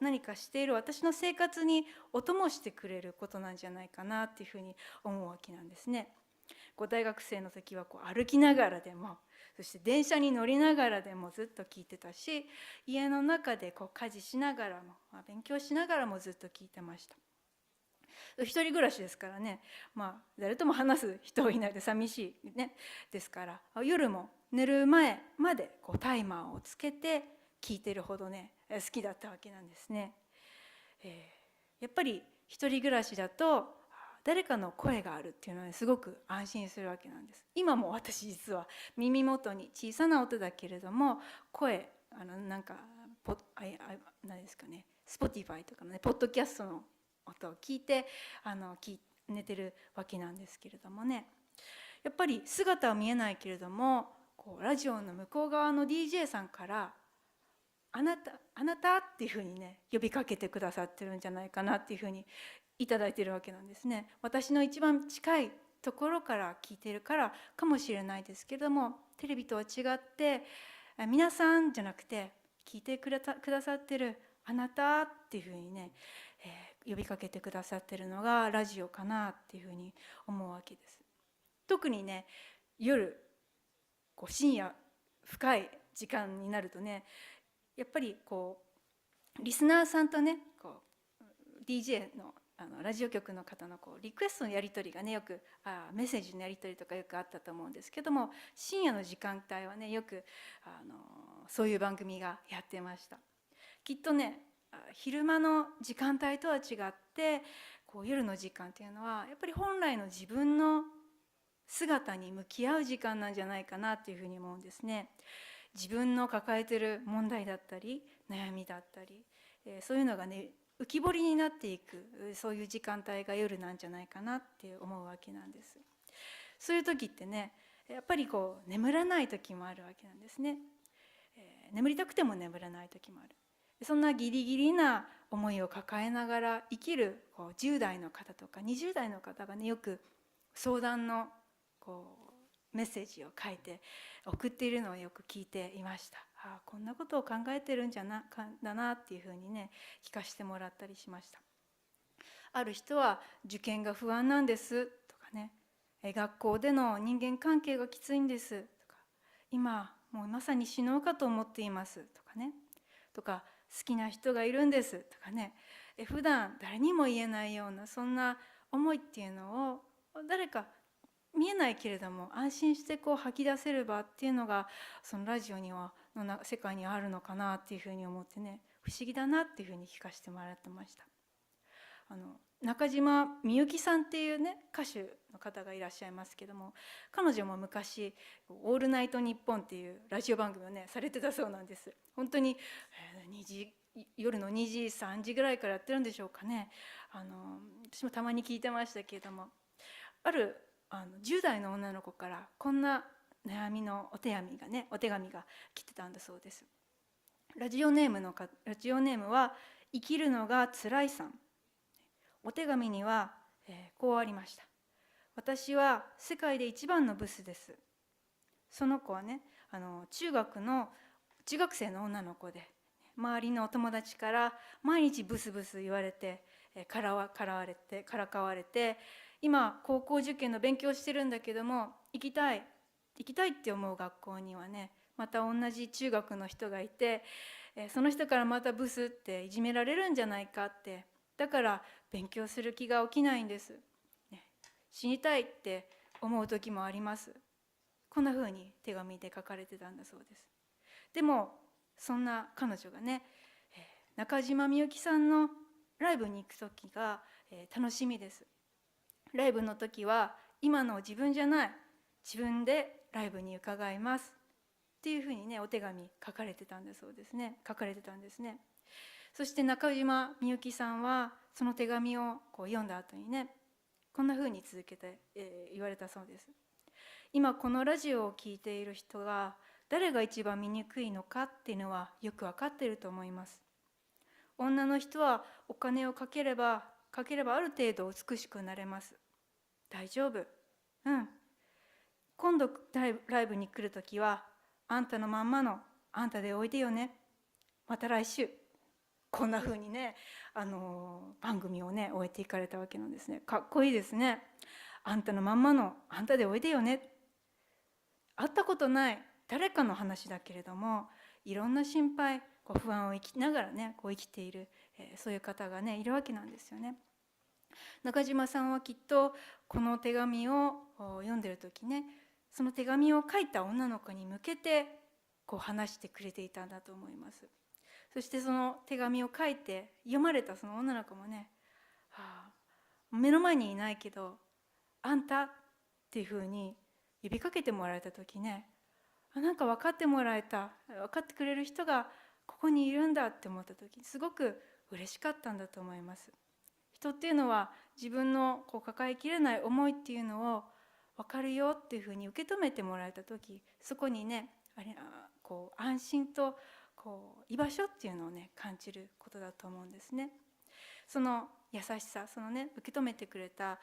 何かしている私の生活にお供してくれることなんじゃないかなっていうふうに思うわけなんですね。大学生の時は歩きながらでも、そして電車に乗りながらでもずっと聞いてたし、家の中で家事しながらも、勉強しながらもずっと聞いてました。一人暮らしですからね、誰とも話す人いないで寂しい、ね、ですから、夜も寝る前までタイマーをつけて聞いてるほどね好きだったわけなんですね。やっぱり一人暮らしだと誰かの声があるっていうのは、ね、すごく安心するわけなんです。今も私実は耳元に小さな音だけれども声何ですかね、Spotify とかのねポッドキャストの音を聞いて寝てるわけなんですけれどもね、やっぱり姿は見えないけれどもラジオの向こう側の DJ さんからあなたっていうふうにね呼びかけてくださってるんじゃないかなっていうふうにいただいてるわけなんですね。私の一番近いところから聞いてるからかもしれないですけれども、テレビとは違って皆さんじゃなくて聞いてくださってるあなたっていうふうにね、呼びかけてくださってるのがラジオかなっていうふうに思うわけです。特にね夜深夜深い時間になるとね、やっぱりリスナーさんとねDJ のラジオ局の方のリクエストのやり取りがねよくメッセージのやり取りとかよくあったと思うんですけども、深夜の時間帯はねよくそういう番組がやってました。きっとね昼間の時間帯とは違って夜の時間っていうのはやっぱり本来の自分の姿に向き合う時間なんじゃないかなっていうふうに思うんですね。自分の抱えてる問題だったり悩みだったり、そういうのがね浮き彫りになっていく、そういう時間帯が夜なんじゃないかなって思うわけなんです。そういう時ってねやっぱり眠らない時もあるわけなんですね。眠りたくても眠らない時もある。そんなギリギリな思いを抱えながら生きる10代の方とか20代の方がねよく相談のメッセージを書いて送っているのをよく聞いていました。こんなことを考えてるんだなっていうふうにね聞かせてもらったりしました。ある人は受験が不安なんですとかね、学校での人間関係がきついんですとか、今もうまさに死のうかと思っていますとかね、とか好きな人がいるんですとかね、普段誰にも言えないようなそんな思いっていうのを誰か見えないけれども安心して吐き出せる場っていうのがそのラジオにはの世界にあるのかなっていうふうに思ってね、不思議だなっていうふうに聞かせてもらってました。中島みゆきさんっていうね歌手の方がいらっしゃいますけども、彼女も昔「オールナイトニッポン」っていうラジオ番組をねされてたそうなんです。本当に夜の2時3時ぐらいからやってるんでしょうかね。私もたまに聞いてましたけれども、ある10代の女の子からこんな悩みのお手紙が来てたんだそうです。ラジオネームは生きるのがつらいさん。お手紙には、こうありました。私は世界で一番のブスです。その子はね、中学生の女の子で、周りのお友達から毎日ブスブス言われて、からかわれて、今高校受験の勉強してるんだけども、行きたいって思う学校にはね、また同じ中学の人がいて、その人からまたブスっていじめられるんじゃないかって、だから勉強する気が起きないんです、死にたいって思う時もあります。こんな風に手紙で書かれてたんだそうです。でもそんな彼女がね、中島みゆきさんのライブに行く時が楽しみです。ライブの時は今の自分じゃない、自分でライブに伺いますっていうふうにね、お手紙書かれてたんだそうですね。そして中島みゆきさんはその手紙を読んだ後にね、こんなふうに続けて、言われたそうです。今このラジオを聞いている人が誰が一番醜いのかっていうのはよく分かっていると思います。女の人はお金をかければある程度美しくなれます。大丈夫。今度ライブに来るときはあんたのまんまのあんたでおいでよね。また来週。こんな風にね、番組をね終えていかれたわけなんですね。かっこいいですね。あんたのまんまのあんたでおいでよね。会ったことない誰かの話だけれども、いろんな心配不安を生きながらね生きている、そういう方がねいるわけなんですよね。中島さんはきっとこの手紙を読んでる時ね、その手紙を書いた女の子に向けて話してくれていたんだと思います。そしてその手紙を書いて読まれたその女の子もね、目の前にいないけどあんたっていうふうに呼びかけてもらえた時ね、なんか分かってもらえた、分かってくれる人がここにいるんだって思った時、すごく嬉しかったんだと思います。人っていうのは自分の抱えきれない思いっていうのを分かるよっていうふうに受け止めてもらえた時、そこにね安心と居場所っていうのをね感じることだと思うんですね。その優しさ、そのね受け止めてくれた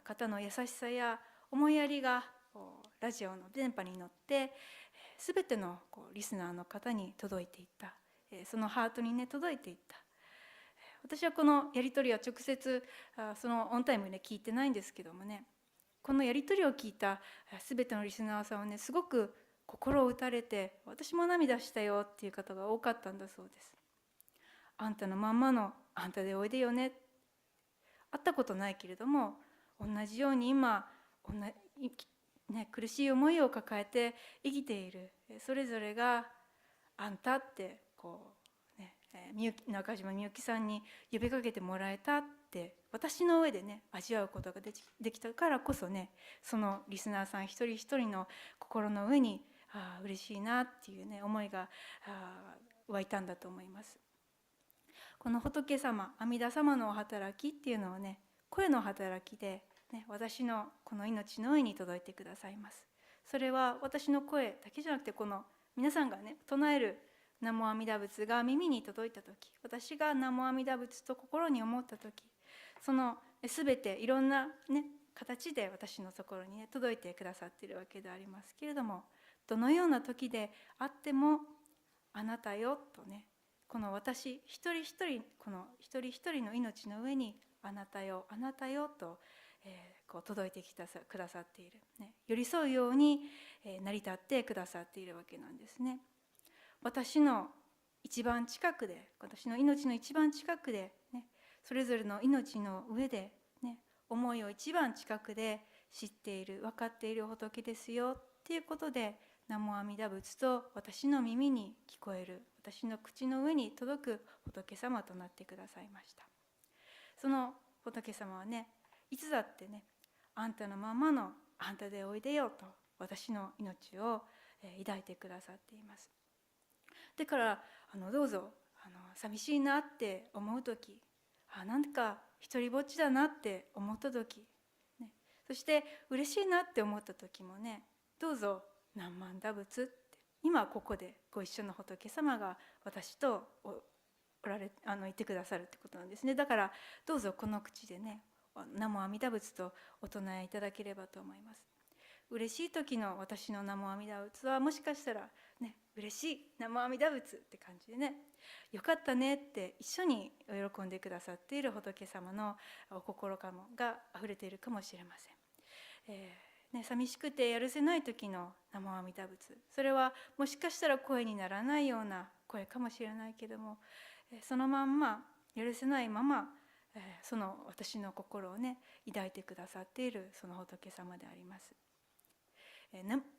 方の優しさや思いやりがラジオの電波に乗って全てのリスナーの方に届いていった、そのハートにね届いていった。私はこのやり取りは直接そのオンタイムで聞いてないんですけどもね、このやり取りを聞いた全てのリスナーさんはねすごく心を打たれて、私も涙したよっていう方が多かったんだそうです。あんたのまんまのあんたでおいでよね。会ったことないけれども同じように今苦しい思いを抱えて生きているそれぞれがあんたって中島みゆきさんに呼びかけてもらえたって私の上でね味わうことができたからこそね、そのリスナーさん一人一人の心の上に嬉しいなっていうね思いが湧いたんだと思います。この仏様、阿弥陀様のお働きっていうのはね、声の働きで、私のこの命の上に届いてくださいます。それは私の声だけじゃなくて、この皆さんがね唱える南無阿弥陀仏が耳に届いた時、私が南無阿弥陀仏と心に思った時、その全ていろんなね形で私のところにね届いてくださっているわけでありますけれども、どのような時であってもあなたよとね、この私一人一人、この一人一人の命の上にあなたよあなたよと、届いてくださっている、寄り添うように、成り立ってくださっているわけなんですね。私の一番近くで、私の命の一番近くで、それぞれの命の上で、思いを一番近くで知っている、分かっている仏ですよっていうことで、南無阿弥陀仏と私の耳に聞こえる、私の口の上に届く仏様となってくださいました。その仏様はね、いつだってね、あんたのままのあんたでおいでよと私の命を抱いてくださっています。だからどうぞ寂しいなって思う時、なんか一人ぼっちだなって思った時、そして嬉しいなって思った時もね、どうぞ南無阿弥陀仏って今ここでご一緒の仏様が私といてくださるってことなんですね。だからどうぞこの口でね、南無阿弥陀仏とお唱えいただければと思います。嬉しい時の私の南無阿弥陀仏はもしかしたらね、嬉しい南無阿弥陀仏って感じでね、よかったねって一緒に喜んでくださっている仏様のお心が溢れているかもしれません。寂しくてやるせない時の南無阿弥陀仏、それはもしかしたら声にならないような声かもしれないけども、そのまんまやるせないままその私の心をね抱いてくださっているその仏様であります。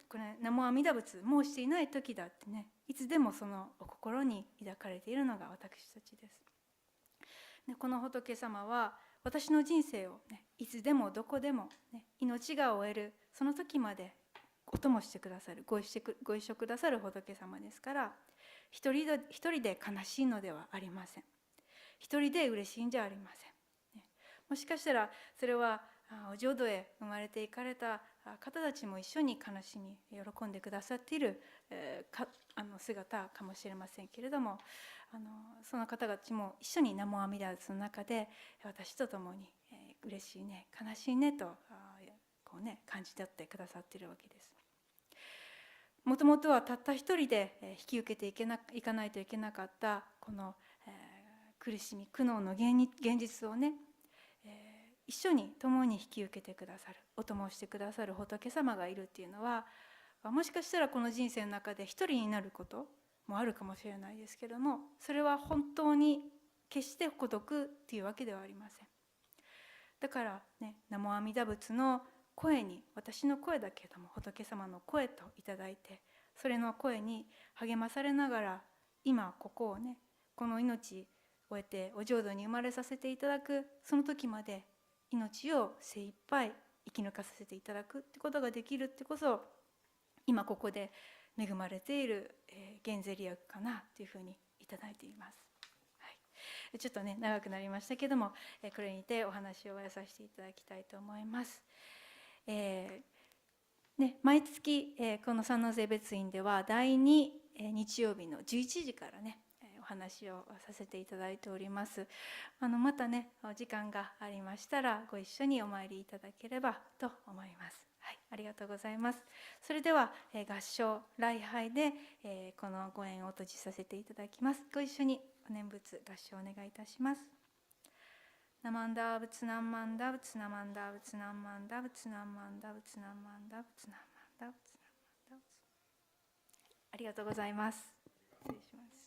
これ南無阿弥陀仏申していない時だってね、いつでもそのお心に抱かれているのが私たちです。この仏様は私の人生を、ね、いつでもどこでも、ね、命が終えるその時までお供してくださる、ご一緒くださる仏様ですから、一人で悲しいのではありません。一人で嬉しいんじゃありません。もしかしたらそれはお浄土へ生まれていかれた方たちも一緒に悲しみ喜んでくださっている姿かもしれませんけれども、その方たちも一緒に南無阿弥陀仏の中で私と共に嬉しいね、悲しいねとこうね感じ取ってくださっているわけです。もともとはたった一人で引き受けていかないといけなかったこの苦しみ苦悩の現実をね、一緒に共に引き受けてくださる、お供をしてくださる仏様がいるっていうのは、もしかしたらこの人生の中で一人になることもあるかもしれないですけども、それは本当に決して孤独っていうわけではありません。だからね、南無阿弥陀仏の声に、私の声だけれども仏様の声といただいて、それの声に励まされながら、今ここをね、この命を終えてお浄土に生まれさせていただくその時まで命を精一杯生き抜かさせていただくってことができるってこそ、今ここで恵まれている現世利益かなというふうにいただいています。はい、ちょっとね長くなりましたけども、これにてお話を終わらさせていただきたいと思います。毎月、この三瀬別院では第2日曜日の11時からねお話をさせていただいております。またねお時間がありましたらご一緒にお参りいただければと思います。はい、ありがとうございます。それでは合唱礼拝でこのご縁を閉じさせていただきます。ご一緒にお念仏合唱お願いいたします。ナマンダーブツナンマンダブツナマンダブツナンマンダブツナンマンダブツナンマンダブツナンマンダブツナンマンダブツ。ありがとうございます。失礼します。